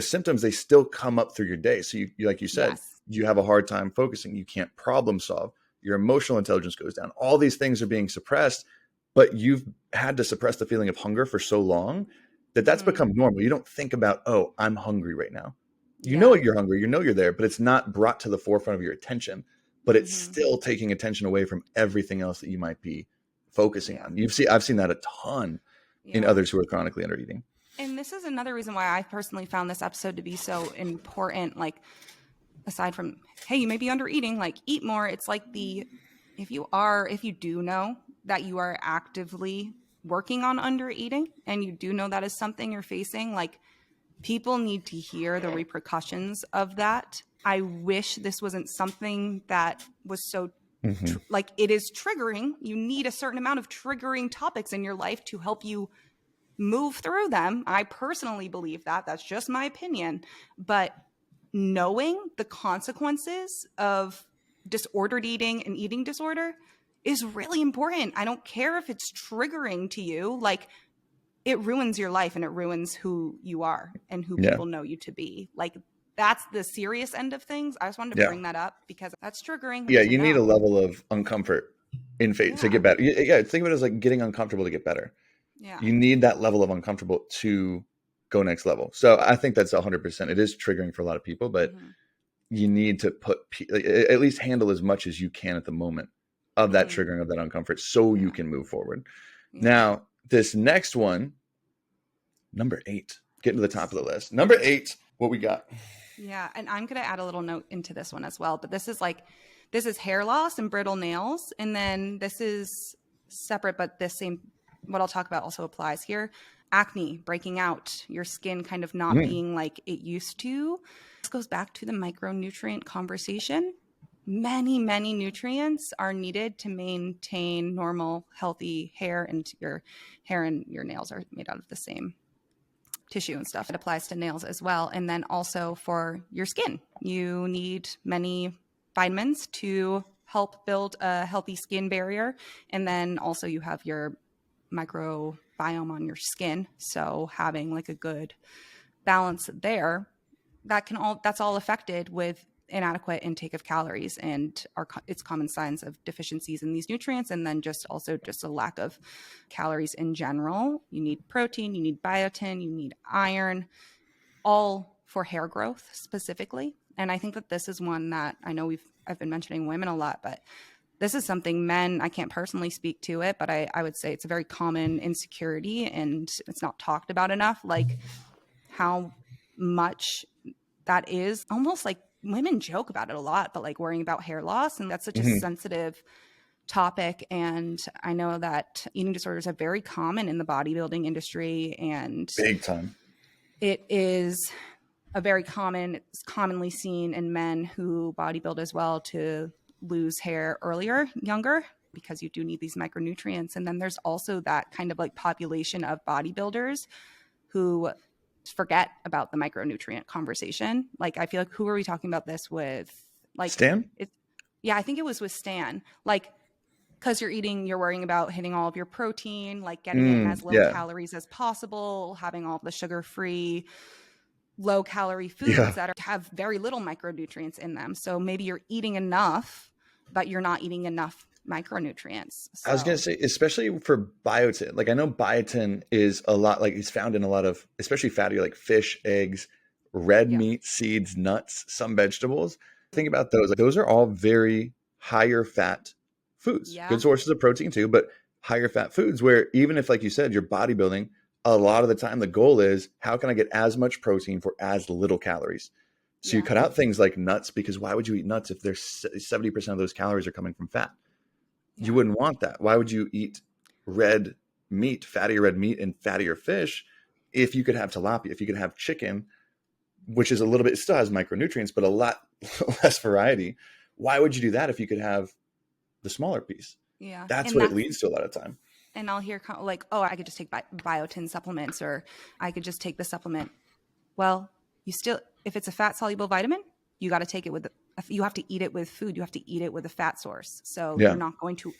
symptoms, they still come up through your day. So you like you said, you have a hard time focusing. You can't problem solve. Your emotional intelligence goes down. All these things are being suppressed, but you've had to suppress the feeling of hunger for so long that that's become normal. You don't think about, oh, I'm hungry right now. You know you're hungry. You know you're there, but it's not brought to the forefront of your attention. But it's still taking attention away from everything else that you might be focusing on. I've seen that a ton in others who are chronically under eating. And this is another reason why I personally found this episode to be so important. Like, aside from, hey, you may be under eating, like eat more. It's like if you do know that you are actively working on under eating and you do know that is something you're facing, like people need to hear the repercussions of that. I wish this wasn't something that was so like it is triggering. You need a certain amount of triggering topics in your life to help you move through them. I personally believe that. That's just my opinion. But knowing the consequences of disordered eating and eating disorder is really important. I don't care if it's triggering to you. Like, it ruins your life and it ruins who you are and who people know you to be. Like, that's the serious end of things. I just wanted to bring that up because that's triggering. Yeah, you need a level of uncomfort in faith to get better. Yeah, think of it as like getting uncomfortable to get better. Yeah. You need that level of uncomfortable to go next level. So I think that's 100%. It is triggering for a lot of people, but you need to at least handle as much as you can at the moment of that triggering of that uncomfort so you can move forward. Now, this next one, number 8, getting to the top of the list. Number 8, what we got? Yeah. And I'm going to add a little note into this one as well, but this is hair loss and brittle nails. And then this is separate, but what I'll talk about also applies here. Acne, breaking out, your skin kind of not being like it used to. This goes back to the micronutrient conversation. Many nutrients are needed to maintain normal, healthy hair, and your hair and your nails are made out of the same tissue and stuff. It applies to nails as well. And then also for your skin, you need many vitamins to help build a healthy skin barrier. And then also you have your microbiome on your skin. So having like a good balance there, that's all affected with inadequate intake of calories and it's common signs of deficiencies in these nutrients. And then just a lack of calories in general. You need protein, you need biotin, you need iron, all for hair growth specifically. And I think that this is one that I know I've been mentioning women a lot, but this is something men, I can't personally speak to it, but I would say it's a very common insecurity and it's not talked about enough, like how much that is almost like women joke about it a lot, but like worrying about hair loss. And that's such a sensitive topic. And I know that eating disorders are very common in the bodybuilding industry and big time. It is it's commonly seen in men who bodybuild as well to lose hair younger, because you do need these micronutrients. And then there's also that kind of like population of bodybuilders who forget about the micronutrient conversation. Like, I feel like, who are we talking about this with? Like, Stan? Yeah, I think it was with Stan. Like, because you're worrying about hitting all of your protein, like getting it in as low Yeah. calories as possible, having all the sugar-free, low-calorie foods Yeah. that have very little micronutrients in them. So maybe you're eating enough, but you're not eating enough micronutrients. I was going to say, especially for biotin, like I know biotin is a lot, like it's found in a lot of, especially fatty, like fish, eggs, red Yeah. meat, seeds, nuts, some vegetables. Think about those. Like, those are all very higher fat foods, Yeah. good sources of protein too, but higher fat foods where even if, like you said, you're bodybuilding, a lot of the time the goal is how can I get as much protein for as little calories? So you Yeah. cut out things like nuts, because why would you eat nuts if there's 70% of those calories are coming from fat? Yeah. You wouldn't want that. Why would you eat red meat, fattier red meat and fattier fish if you could have tilapia, if you could have chicken, which is a little bit, it still has micronutrients, but a lot less variety. Why would you do that if you could have the smaller piece? Yeah. That's And what it leads to a lot of time. And I'll hear like, oh, I could just take biotin supplements, or I could just take the supplement. Well, if it's a fat soluble vitamin, you got to take it you have to eat it with food. You have to eat it with a fat source. So Yeah. you're not going to,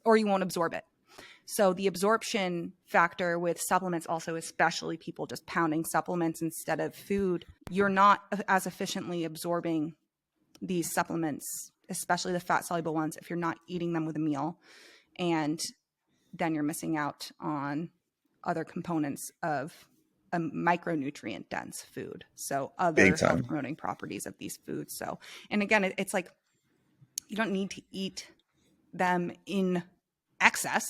or you won't absorb it. So the absorption factor with supplements also, especially people just pounding supplements instead of food, you're not as efficiently absorbing these supplements, especially the fat soluble ones, if you're not eating them with a meal. And then you're missing out on other components of a micronutrient dense food. So other health promoting properties of these foods. So, and again, it's like, you don't need to eat them in excess,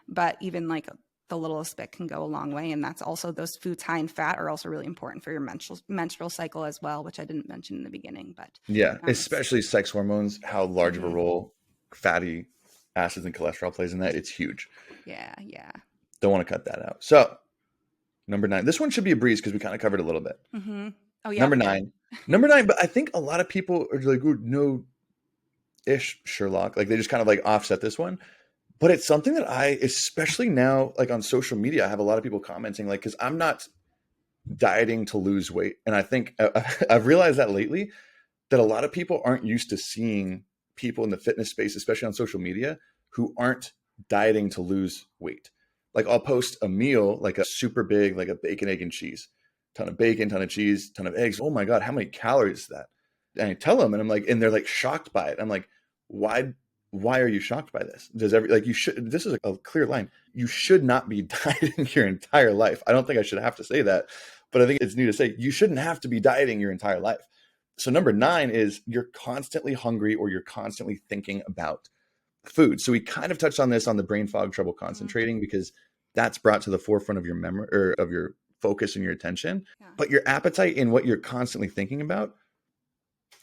but even like the littlest bit can go a long way. And that's also, those foods high in fat are also really important for your menstrual cycle as well, which I didn't mention in the beginning, but yeah, especially sex hormones, how large of a role fatty acids and cholesterol plays in that. It's huge. Yeah. Don't want to cut that out. So number 9, this one should be a breeze because we kind of covered a little bit. Mm-hmm. Oh yeah. Number nine, but I think a lot of people are like, "Ooh, no-ish Sherlock." Like they just kind of like offset this one. But it's something that I, especially now, like on social media, I have a lot of people commenting, like, because I'm not dieting to lose weight. And I think I've realized that lately, that a lot of people aren't used to seeing people in the fitness space, especially on social media, who aren't dieting to lose weight. Like I'll post a meal, like a super big, like a bacon, egg, and cheese, ton of bacon, ton of cheese, ton of eggs. Oh my God, how many calories is that? And I tell them, and I'm like, and they're like shocked by it. I'm like, why are you shocked by this? You should, this is a clear line. You should not be dieting your entire life. I don't think I should have to say that, but I think it's new to say you shouldn't have to be dieting your entire life. So number 9 is you're constantly hungry or you're constantly thinking about food. So we kind of touched on this on the brain fog, trouble concentrating, because that's brought to the forefront of your memory or of your focus and your attention. Yeah. But your appetite and what you're constantly thinking about,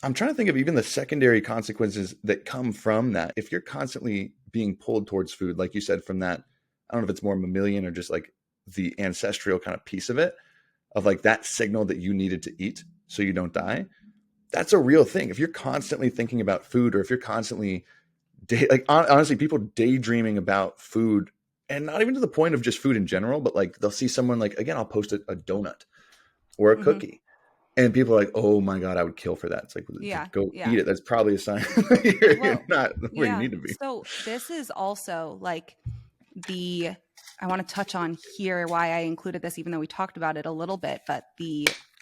I'm trying to think of even the secondary consequences that come from that. If you're constantly being pulled towards food, like you said, from that, I don't know if it's more mammalian or just like the ancestral kind of piece of it, of like that signal that you needed to eat so you don't die. That's a real thing. If you're constantly thinking about food, or if you're constantly honestly, people daydreaming about food, and not even to the point of just food in general, but like they'll see someone, like, again, I'll post a donut or a cookie. And people are like, oh my God, I would kill for that. It's like, go eat it. That's probably a sign you're not where you need to be. So this is also like I want to touch on here why I included this, even though we talked about it a little bit, but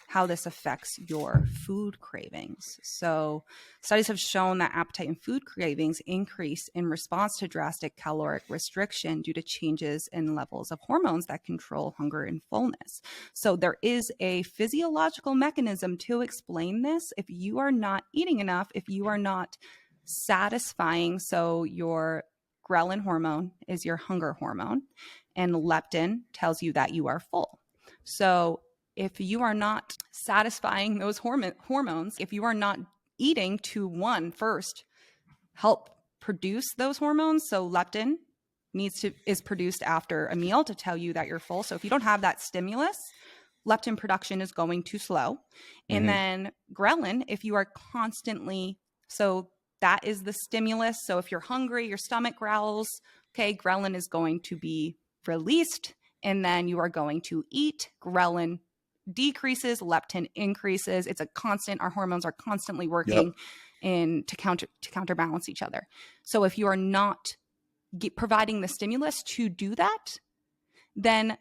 how this affects your food cravings. So studies have shown that appetite and food cravings increase in response to drastic caloric restriction due to changes in levels of hormones that control hunger and fullness. So there is a physiological mechanism to explain this. If you are not eating enough, if you are not satisfying, so your ghrelin hormone is your hunger hormone, and leptin tells you that you are full. So if you are not satisfying those hormones, if you are not eating to first help produce those hormones, so leptin is produced after a meal to tell you that you're full. So if you don't have that stimulus, leptin production is going too slow. And then ghrelin, if you are constantly, so that is the stimulus. So if you're hungry, your stomach growls, okay, ghrelin is going to be released, and then you are going to eat, ghrelin decreases, leptin increases. It's a constant. Our hormones are constantly working to counterbalance each other. So if you are not providing the stimulus to do that, then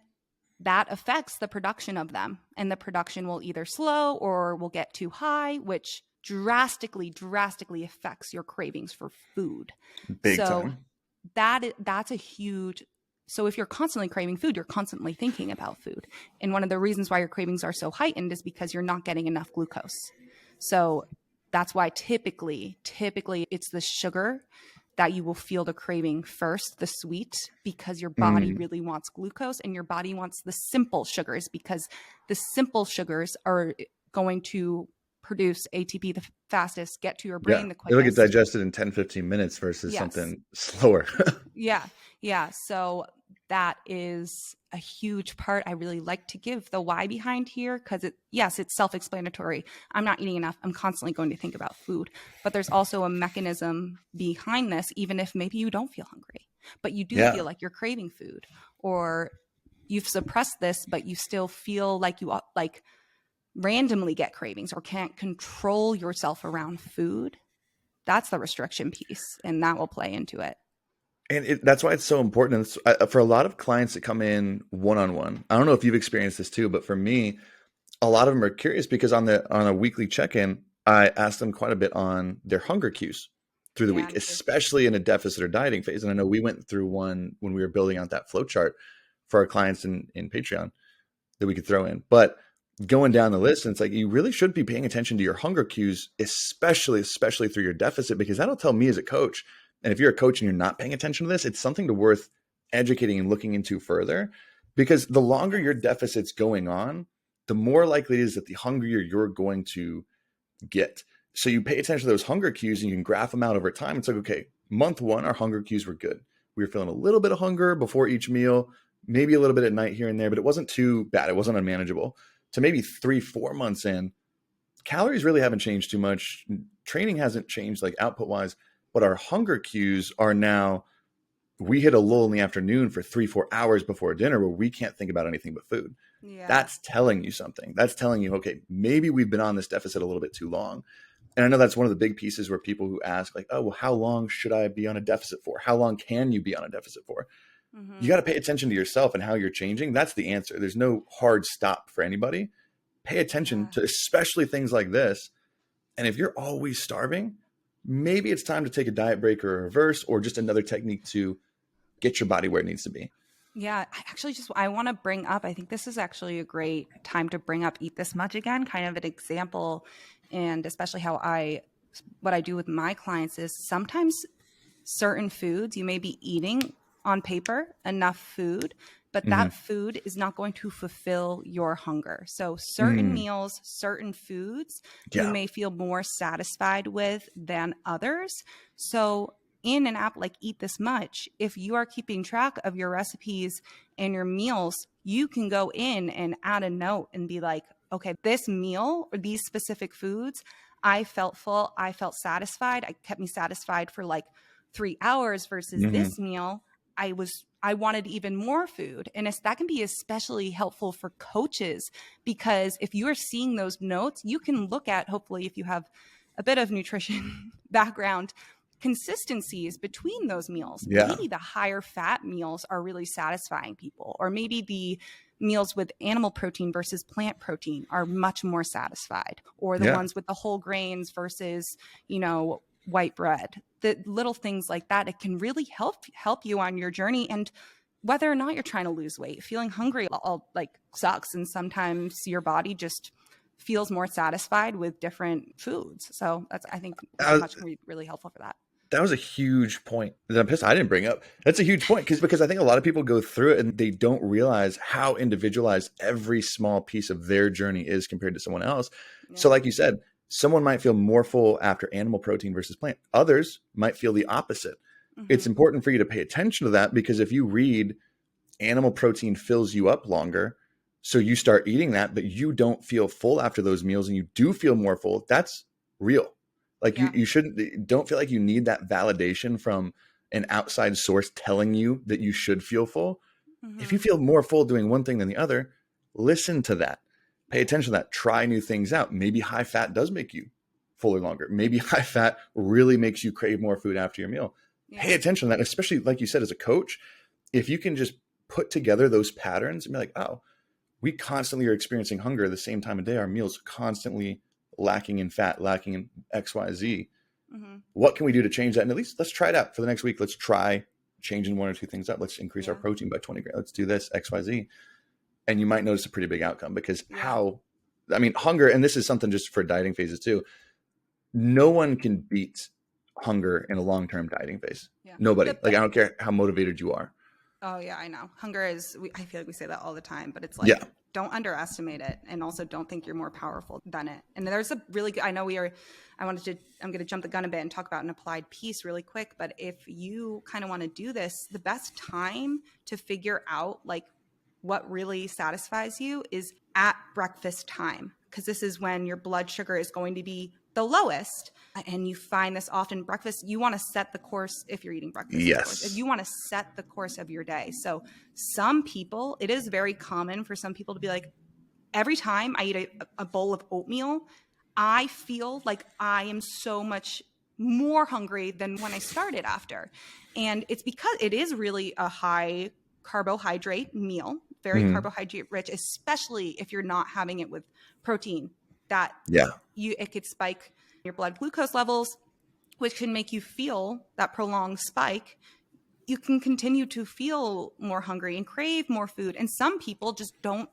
that affects the production of them, and the production will either slow or will get too high, which drastically affects your cravings for food. Big time. That's a huge. So if you're constantly craving food, you're constantly thinking about food. And one of the reasons why your cravings are so heightened is because you're not getting enough glucose. So that's why typically it's the sugar that you will feel the craving first, the sweet, because your body really wants glucose, and your body wants the simple sugars because the simple sugars are going to produce ATP the fastest, get to your brain the quickest. It'll get digested in 10, 15 minutes versus something slower. Yeah. So that is a huge part. I really like to give the why behind here because it's self-explanatory. I'm not eating enough. I'm constantly going to think about food. But there's also a mechanism behind this, even if maybe you don't feel hungry, but you do feel like you're craving food, or you've suppressed this, but you still feel like you randomly get cravings or can't control yourself around food. That's the restriction piece, and that will play into it. And that's why it's so important. For a lot of clients that come in one-on-one, I don't know if you've experienced this too, but for me, a lot of them are curious because on a weekly check-in, I ask them quite a bit on their hunger cues through the week, especially in a deficit or dieting phase. And I know we went through one when we were building out that flow chart for our clients in Patreon that we could throw in. But going down the list, and it's like, you really should be paying attention to your hunger cues, especially through your deficit, because that'll tell me as a coach. And if you're a coach and you're not paying attention to this, it's something worth educating and looking into further, because the longer your deficit's going on, the more likely it is that the hungrier you're going to get. So you pay attention to those hunger cues and you can graph them out over time. It's like, okay, month 1, our hunger cues were good. We were feeling a little bit of hunger before each meal, maybe a little bit at night here and there, but it wasn't too bad. It wasn't unmanageable. To maybe 3-4 months in, calories really haven't changed too much. Training hasn't changed like output wise. But our hunger cues are now, we hit a lull in the afternoon for 3-4 hours before dinner where we can't think about anything but food. Yeah. That's telling you something. That's telling you, okay, maybe we've been on this deficit a little bit too long. And I know that's one of the big pieces where people who ask like, oh, well, how long should I be on a deficit for? How long can you be on a deficit for? You got to pay attention to yourself and how you're changing. That's the answer. There's no hard stop for anybody. Pay attention to especially things like this. And if you're always starving, maybe it's time to take a diet break or a reverse or just another technique to get your body where it needs to be. Yeah, I want to bring up, I think this is actually a great time to bring up Eat This Much again, kind of an example, and especially what I do with my clients is sometimes certain foods, you may be eating on paper enough food, but that food is not going to fulfill your hunger. So certain meals, certain foods, you may feel more satisfied with than others. So in an app like Eat This Much, if you are keeping track of your recipes and your meals, you can go in and add a note and be like, okay, this meal or these specific foods, I felt full, I felt satisfied. It kept me satisfied for like 3 hours versus this meal, I wanted even more food. And that can be especially helpful for coaches, because if you are seeing those notes, you can look at, hopefully if you have a bit of nutrition background, consistencies between those meals. Maybe the higher fat meals are really satisfying people, or maybe the meals with animal protein versus plant protein are much more satisfied, or the ones with the whole grains versus, white bread. The little things like that, it can really help you on your journey. And whether or not you're trying to lose weight, feeling hungry all sucks, and sometimes your body just feels more satisfied with different foods. So I think much can be really helpful for that. That was a huge point that I'm pissed I didn't bring up. That's a huge point because I think a lot of people go through it and they don't realize how individualized every small piece of their journey is compared to someone else. So like you said, someone might feel more full after animal protein versus plant. Others might feel the opposite. It's important for you to pay attention to that, because if you read animal protein fills you up longer, so you start eating that, but you don't feel full after those meals and you do feel more full, that's real. Like you don't feel like you need that validation from an outside source telling you that you should feel full. If you feel more full doing one thing than the other, listen to that. Pay attention to that. Try new things out. Maybe high fat does make you fuller longer. Maybe high fat really makes you crave more food after your meal. Yeah. Pay attention to that, especially like you said, as a coach, if you can just put together those patterns and be like, oh, we constantly are experiencing hunger at the same time of day. Our meals are constantly lacking in fat, lacking in X, Y, Z. Mm-hmm. What can we do to change that? And at least let's try it out for the next week. Let's try changing one or two things up. Let's increase our protein by 20 grams. Let's do this, X, Y, Z. And you might notice a pretty big outcome because hunger, and this is something just for dieting phases too. No one can beat hunger in a long-term dieting phase. Yeah. Nobody. I don't care how motivated you are. Oh yeah, I know. Hunger is, I feel like we say that all the time, but it's don't underestimate it. And also don't think you're more powerful than it. And there's a really good, I'm going to jump the gun a bit and talk about an applied piece really quick. But if you kind of want to do this, the best time to figure out what really satisfies you is at breakfast time. Because this is when your blood sugar is going to be the lowest. And you find this often breakfast, you want to set the course if you're eating breakfast. Yes. If you want to set the course of your day. So some people, it is very common for some people to be like, every time I eat a bowl of oatmeal, I feel like I am so much more hungry than when I started after. And it's because it is really a high carbohydrate meal, very carbohydrate rich, especially if you're not having it with protein. It could spike your blood glucose levels, which can make you feel that prolonged spike. You can continue to feel more hungry and crave more food. And some people just don't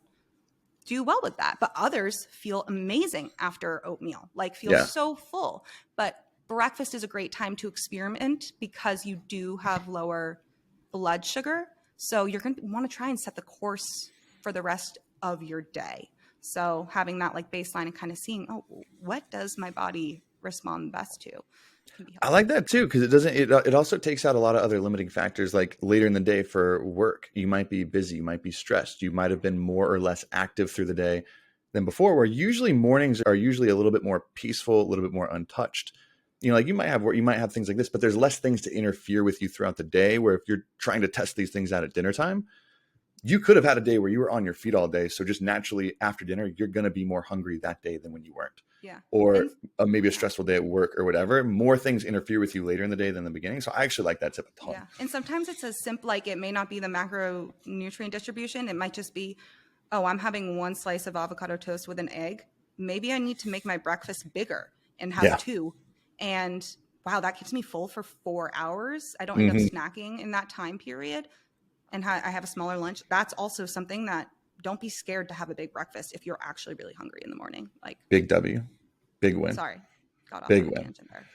do well with that. But others feel amazing after oatmeal, feel so full. But breakfast is a great time to experiment because you do have lower blood sugar. So you're going to want to try and set the course for the rest of your day. So having that baseline and kind of seeing, what does my body respond best to? I like that too, because it also takes out a lot of other limiting factors. Like later in the day for work, you might be busy, you might be stressed, you might have been more or less active through the day than before, where usually mornings are usually a little bit more peaceful, a little bit more untouched. You might have things like this, but there's less things to interfere with you throughout the day, where if you're trying to test these things out at dinner time, you could have had a day where you were on your feet all day. So just naturally after dinner, you're going to be more hungry that day than when you weren't. Yeah. Or maybe a stressful day at work or whatever. More things interfere with you later in the day than the beginning. So I actually like that tip a ton. Yeah. And sometimes it's as simple, it may not be the macronutrient distribution. It might just be, I'm having one slice of avocado toast with an egg. Maybe I need to make my breakfast bigger and have two. And wow, that keeps me full for 4 hours. I don't end up snacking in that time period. And I have a smaller lunch. That's also something that don't be scared to have a big breakfast if you're actually really hungry in the morning. Big W, big win. Sorry, got off big on a win. tangent there.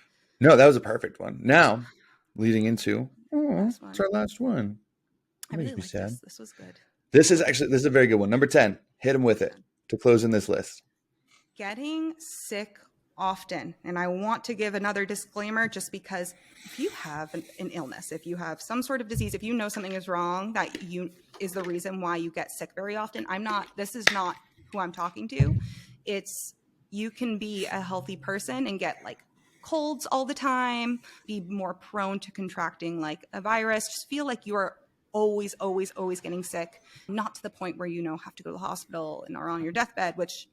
No, that was a perfect one. Now, leading into it's our last one. I really like this. This was good. This is a very good one. Number 10. Hit him with it to close in this list. Getting sick often. And I want to give another disclaimer just because if you have an illness, if you have some sort of disease, if you know something is wrong, that is the reason why you get sick very often. This is not who I'm talking to. You can be a healthy person and get colds all the time, be more prone to contracting a virus, just feel like you're always, always, always getting sick, not to the point where have to go to the hospital and are on your deathbed, which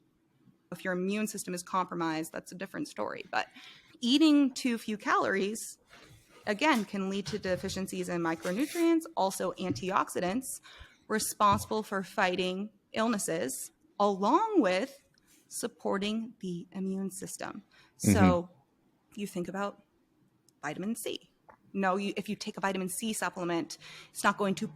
if your immune system is compromised, that's a different story. But eating too few calories, again, can lead to deficiencies in micronutrients, also antioxidants, responsible for fighting illnesses, along with supporting the immune system. So you think about vitamin C. If you take a vitamin C supplement, it's not going to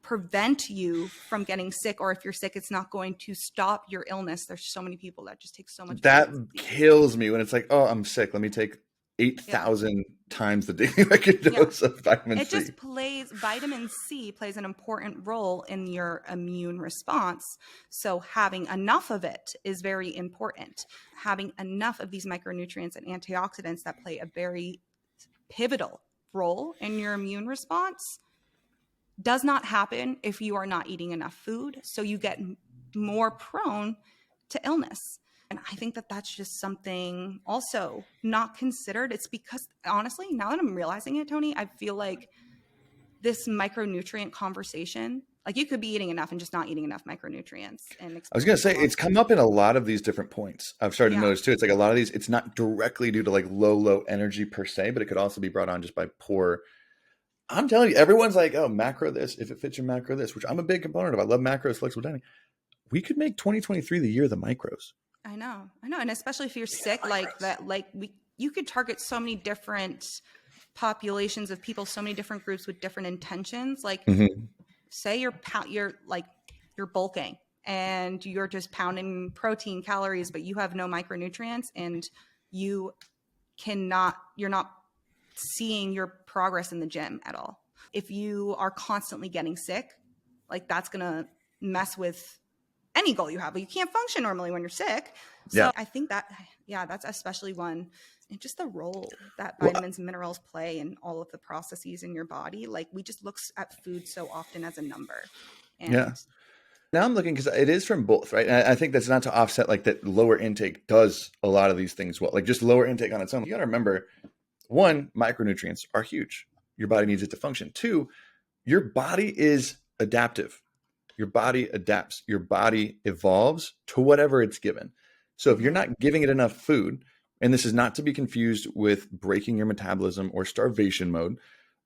prevent you from getting sick, or if you're sick, it's not going to stop your illness. There's so many people that just take so much. That kills me when it's I'm sick. Let me take 8,000 times the daily dose of vitamin C. Vitamin C plays an important role in your immune response. So having enough of it is very important. Having enough of these micronutrients and antioxidants that play a very pivotal role in your immune response does not happen if you are not eating enough food. So you get more prone to illness. And I think that that's just something also not considered. It's because, honestly, now that I'm realizing it, Tony, I feel like this micronutrient conversation Like you could be eating enough and just not eating enough micronutrients and I was going to experience a say, lot. it's come up in a lot of these different points. I've started to Yeah, notice too. It's like a lot of these, it's not directly due to like low energy per se, but it could also be brought on just by poor. I'm telling you, everyone's like, oh, macro this, if it fits your macro this, which I'm a big component of. I love macros, flexible dining. We could make 2023 the year of the micros. I know. And especially if you're sick like Micros. that, like you could target so many different populations of people, so many different groups with different intentions. Like say you're bulking and you're just pounding protein calories, but you have no micronutrients and you're not seeing your progress in the gym at all. If you are constantly getting sick, like that's going to mess with any goal you have, but you can't function normally when you're sick. So Yeah. I think that's especially one, and just the role that Well, vitamins and minerals play in all of the processes in your body. Like we just look at food so often as a number. And yeah. Now I'm looking because it is from both, right? And I think that's not to offset like that lower intake does a lot of these things well, like just lower intake on its own. You got to remember, one, micronutrients are huge. Your body needs it to function. Two, your body is adaptive. Your body adapts. Your body evolves to whatever it's given. So if you're not giving it enough food, and this is not to be confused with breaking your metabolism or starvation mode,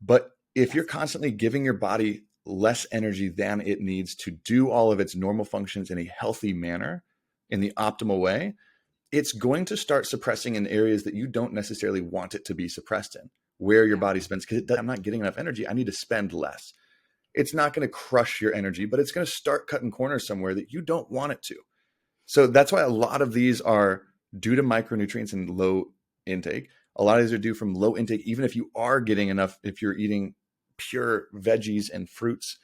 but if you're constantly giving your body less energy than it needs to do all of its normal functions in a healthy manner, in the optimal way, it's going to start suppressing in areas that you don't necessarily want it to be suppressed in, where your body spends, because I'm not getting enough energy. I need to spend less. It's not going to crush your energy, but it's going to start cutting corners somewhere that you don't want it to. So that's why a lot of these are due to micronutrients and low intake. A lot of these are due from low intake, even if you are getting enough, if you're eating pure veggies and fruits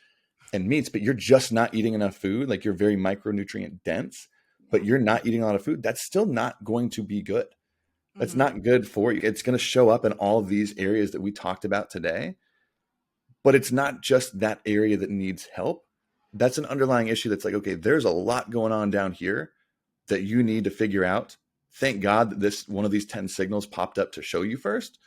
and meats, but you're just not eating enough food, like you're very micronutrient dense, but you're not eating a lot of food, that's still not going to be good. That's not good for you. It's going to show up in all of these areas that we talked about today, but it's not just that area that needs help. That's an underlying issue that's like, okay, there's a lot going on down here that you need to figure out. Thank God that this one of these 10 signals popped up to show you first.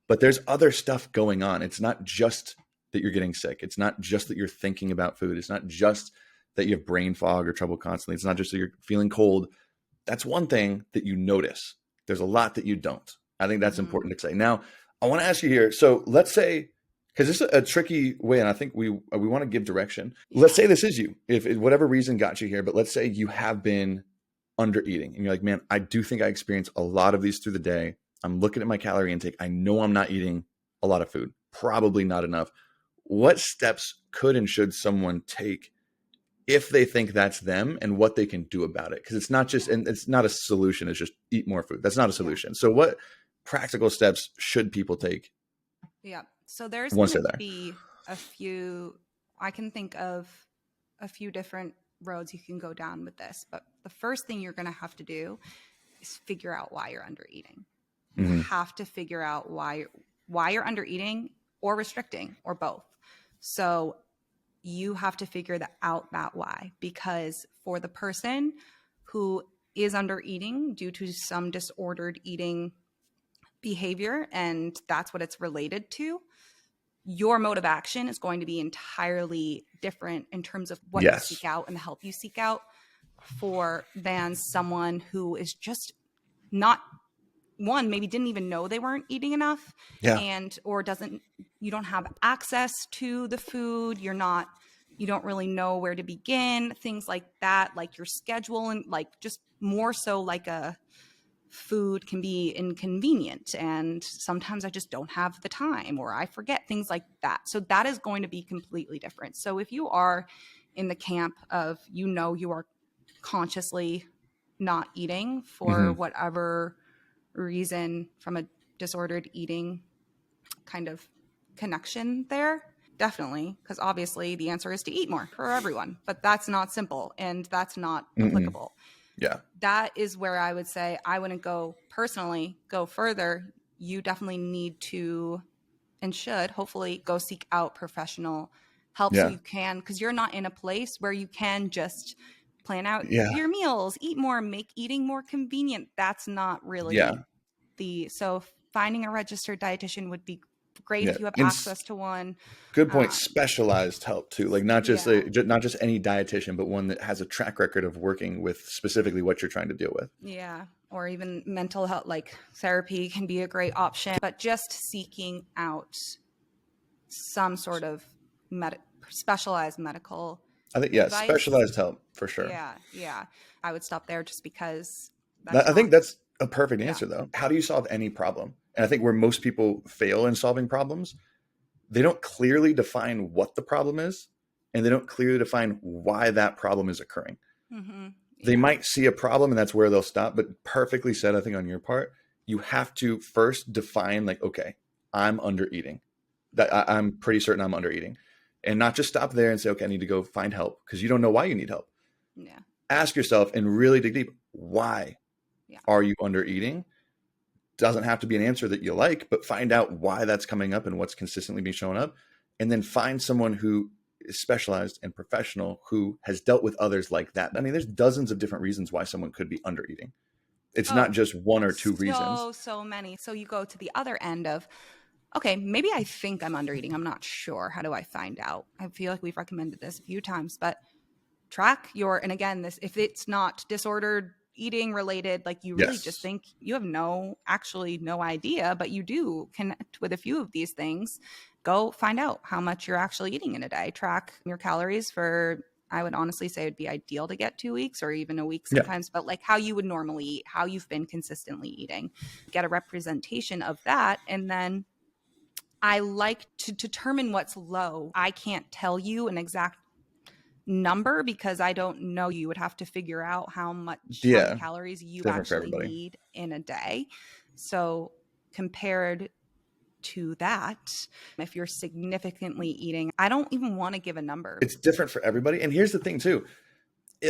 But there's other stuff going on. It's not just that you're getting sick. It's not just that you're thinking about food. It's not just that you have brain fog or trouble constantly. It's not just that you're feeling cold. That's one thing that you notice. There's a lot that you don't. I think that's important to say. Now, I want to ask you here. So let's say, because this is a tricky way, and I think we want to give direction. Let's say this is you, if whatever reason got you here, but let's say you have been under eating and you're like, man, I do think I experience a lot of these through the day. I'm looking at my calorie intake. I know I'm not eating a lot of food, probably not enough. What steps could and should someone take if they think that's them, and what they can do about it? Because it's not just, and it's not a solution. It's just eat more food. That's not a solution. So what practical steps should people take? Yeah. So there's Once going they're to there. be I can think of a few different roads you can go down with this. But the first thing you're going to have to do is figure out why you're under eating. You have to figure out why you're under eating or restricting or both. So you have to figure out that why, because for the person who is under eating due to some disordered eating behavior, and that's what it's related to, your mode of action is going to be entirely different in terms of what you seek out and the help you seek out than someone who is just not, one, maybe didn't even know they weren't eating enough, or you don't have access to the food. You don't really know where to begin, things like that, like your schedule, and like just more so like a food can be inconvenient. And sometimes I just don't have the time, or I forget, things like that. So that is going to be completely different. So if you are in the camp of, you are consciously not eating for whatever reason, from a disordered eating kind of connection there, definitely, because obviously the answer is to eat more for everyone, but that's not simple and that's not applicable. That is where I would say I wouldn't go further. You definitely need to, and should hopefully, go seek out professional help so you can, because you're not in a place where you can just plan out your meals, eat more, make eating more convenient. That's not really so finding a registered dietitian would be great Yeah. if you have And access to one. good point. Specialized help too. Like not just Yeah. not just any dietitian, but one that has a track record of working with specifically what you're trying to deal with. Yeah. Or even mental health, like therapy can be a great option, but just seeking out some sort of specialized medical I think, yeah, advice. specialized help for sure. Yeah. Yeah. I would stop there just because I think that's a perfect yeah. answer though. How do you solve any problem? And I think where most people fail in solving problems, they don't clearly define what the problem is, and they don't clearly define why that problem is occurring. Mm-hmm. They might see a problem and that's where they'll stop, but perfectly said, I think on your part, you have to first define like, okay, I'm under eating. I'm pretty certain I'm under eating, and not just stop there and say, okay, I need to go find help, because you don't know why you need help. Yeah. Ask yourself and really dig deep. Why are you under eating? Doesn't have to be an answer that you like, but find out why that's coming up and what's consistently been showing up. And then find someone who is specialized and professional who has dealt with others like that. I mean, there's dozens of different reasons why someone could be under eating. It's not just one or two reasons. So many. So you go to the other end of, okay, maybe I think I'm under eating. I'm not sure. How do I find out? I feel like we've recommended this a few times, but track and again, this, if it's not disordered eating related, like you really just think you have no idea, but you do connect with a few of these things, go find out how much you're actually eating in a day. Track your calories for, I would honestly say it would be ideal to get 2 weeks or even a week sometimes, but like how you would normally eat, how you've been consistently eating, get a representation of that. And then I like to determine what's low. I can't tell you an exact number because I don't know. You would have to figure out how many calories you actually need in a day. So compared to that, if you're significantly eating, I don't even want to give a number. It's different for everybody. And here's the thing too.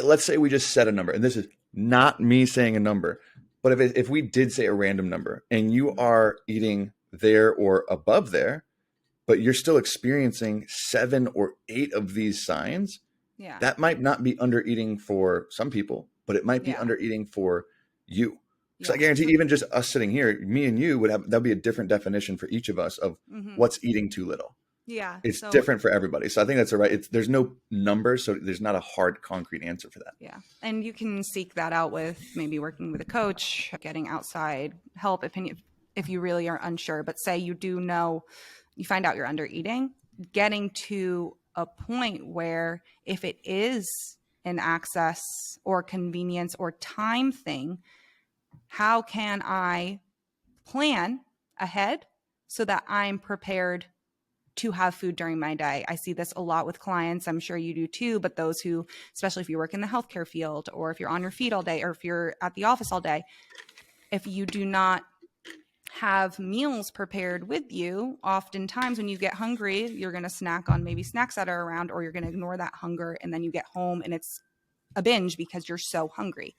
Let's say we just set a number, and this is not me saying a number, but if we did say a random number and you are eating there or above there, but you're still experiencing 7 or 8 of these signs, that might not be under eating for some people, but it might be under eating for you. So I guarantee even just us sitting here, me and you that'd be a different definition for each of us of what's eating too little. Yeah. It's different for everybody. So I think that's there's no number. So there's not a hard, concrete answer for that. Yeah. And you can seek that out with maybe working with a coach, getting outside help if you really are unsure. But say you do know, you find out you're under eating, getting to a point where if it is an access or convenience or time thing, how can I plan ahead so that I'm prepared to have food during my day? I see this a lot with clients. I'm sure you do too, but those who, especially if you work in the healthcare field or if you're on your feet all day or if you're at the office all day, if you do not have meals prepared with you, oftentimes when you get hungry, you're going to snack on maybe snacks that are around, or you're going to ignore that hunger. And then you get home and it's a binge because you're so hungry.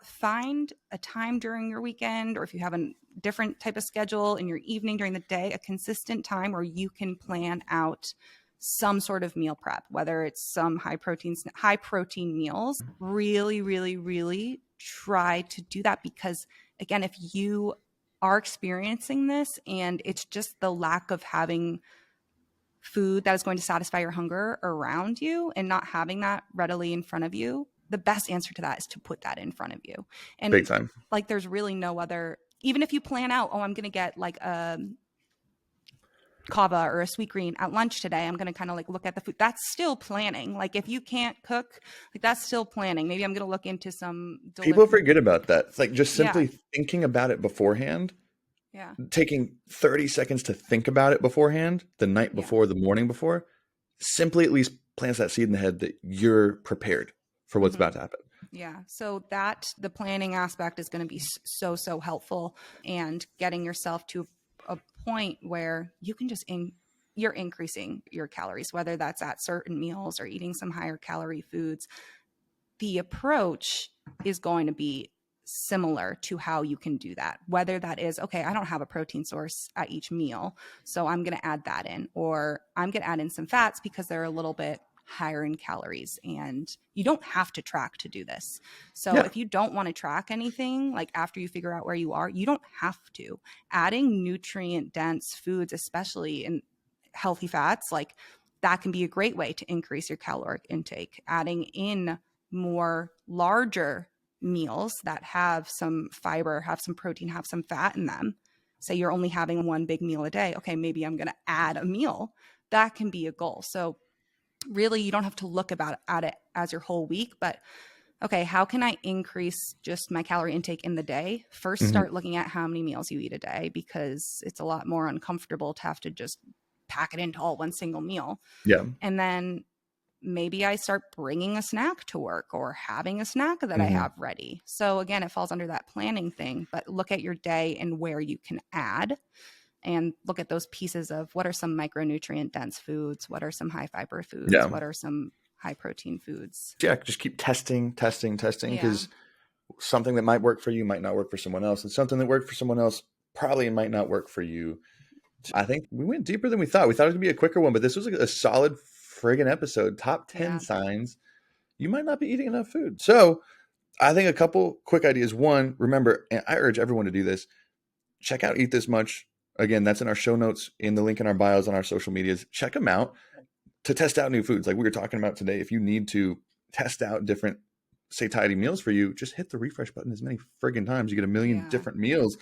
Find a time during your weekend, or if you have a different type of schedule in your evening during the day, a consistent time where you can plan out some sort of meal prep, whether it's some high protein meals. Really, really, really try to do that, because again, if you are experiencing this and it's just the lack of having food that is going to satisfy your hunger around you and not having that readily in front of you, the best answer to that is to put that in front of you. And big time. Like there's really no other, even if you plan out, I'm going to get like a kava or a sweet green at lunch today, I'm going to kind of like look at the food. That's still planning. Like if you can't cook, like that's still planning. Maybe I'm going to look into some people forget about that. It's like just simply thinking about it beforehand. Yeah. Taking 30 seconds to think about it beforehand, the night before, the morning before, simply at least plants that seed in the head that you're prepared for what's about to happen. Yeah. So that the planning aspect is going to be so helpful, and getting yourself to a point where you can just you're increasing your calories, whether that's at certain meals or eating some higher calorie foods. The approach is going to be similar to how you can do that, whether that is, okay, I don't have a protein source at each meal, so I'm going to add that in, or I'm going to add in some fats because they're a little bit higher in calories. And you don't have to track to do this. So Yeah. if you don't want to track anything, like after you figure out where you are, you don't have to. Adding nutrient dense foods, especially in healthy fats, like that can be a great way to increase your caloric intake. Adding in more larger meals that have some fiber, have some protein, have some fat in them. Say you're only having one big meal a day. Okay, maybe I'm going to add a meal. That can be a goal. So really, you don't have to look at it as your whole week, but okay, how can I increase just my calorie intake in the day? First, start looking at how many meals you eat a day, because it's a lot more uncomfortable to have to just pack it into all one single meal. Yeah. And then maybe I start bringing a snack to work or having a snack that I have ready. So again, it falls under that planning thing, but look at your day and where you can add, and look at those pieces of what are some micronutrient dense foods, what are some high fiber foods, Yeah. what are some high protein foods. Yeah, just keep testing, because something that might work for you might not work for someone else, and something that worked for someone else probably might not work for you. I think we went deeper than we thought. We thought it was gonna be a quicker one, but this was a solid friggin' episode. Top 10 signs you might not be eating enough food. So I think a couple quick ideas. One, remember, and I urge everyone to do this, check out Eat This Much. Again, that's in our show notes, in the link in our bios on our social medias. Check them out to test out new foods like we were talking about today. If you need to test out different satiety meals for you, just hit the refresh button as many friggin' times. You get a million different meals.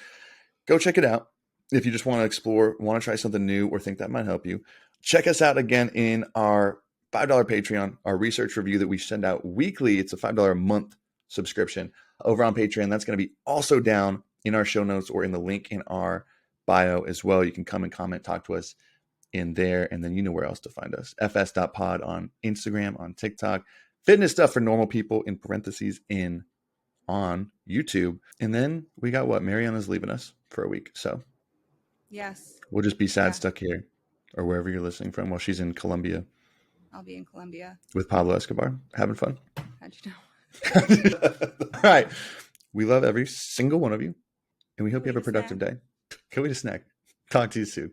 Go check it out. If you just want to explore, want to try something new, or think that might help you, check us out again in our $5 Patreon, our research review that we send out weekly. It's a $5 a month subscription over on Patreon. That's going to be also down in our show notes or in the link in our bio as well. You can come and comment, talk to us in there, and then you know where else to find us. fs.pod on Instagram, on TikTok, fitness stuff for normal people in parentheses on YouTube. And then we got what? Marianna's leaving us for a week. So yes, we'll just be sad stuck here or wherever you're listening from while she's in Colombia. I'll be in Colombia With Pablo Escobar, having fun. How'd you know? All right. We love every single one of you, and we hope you have a productive day. Go eat a snack. Talk to you soon.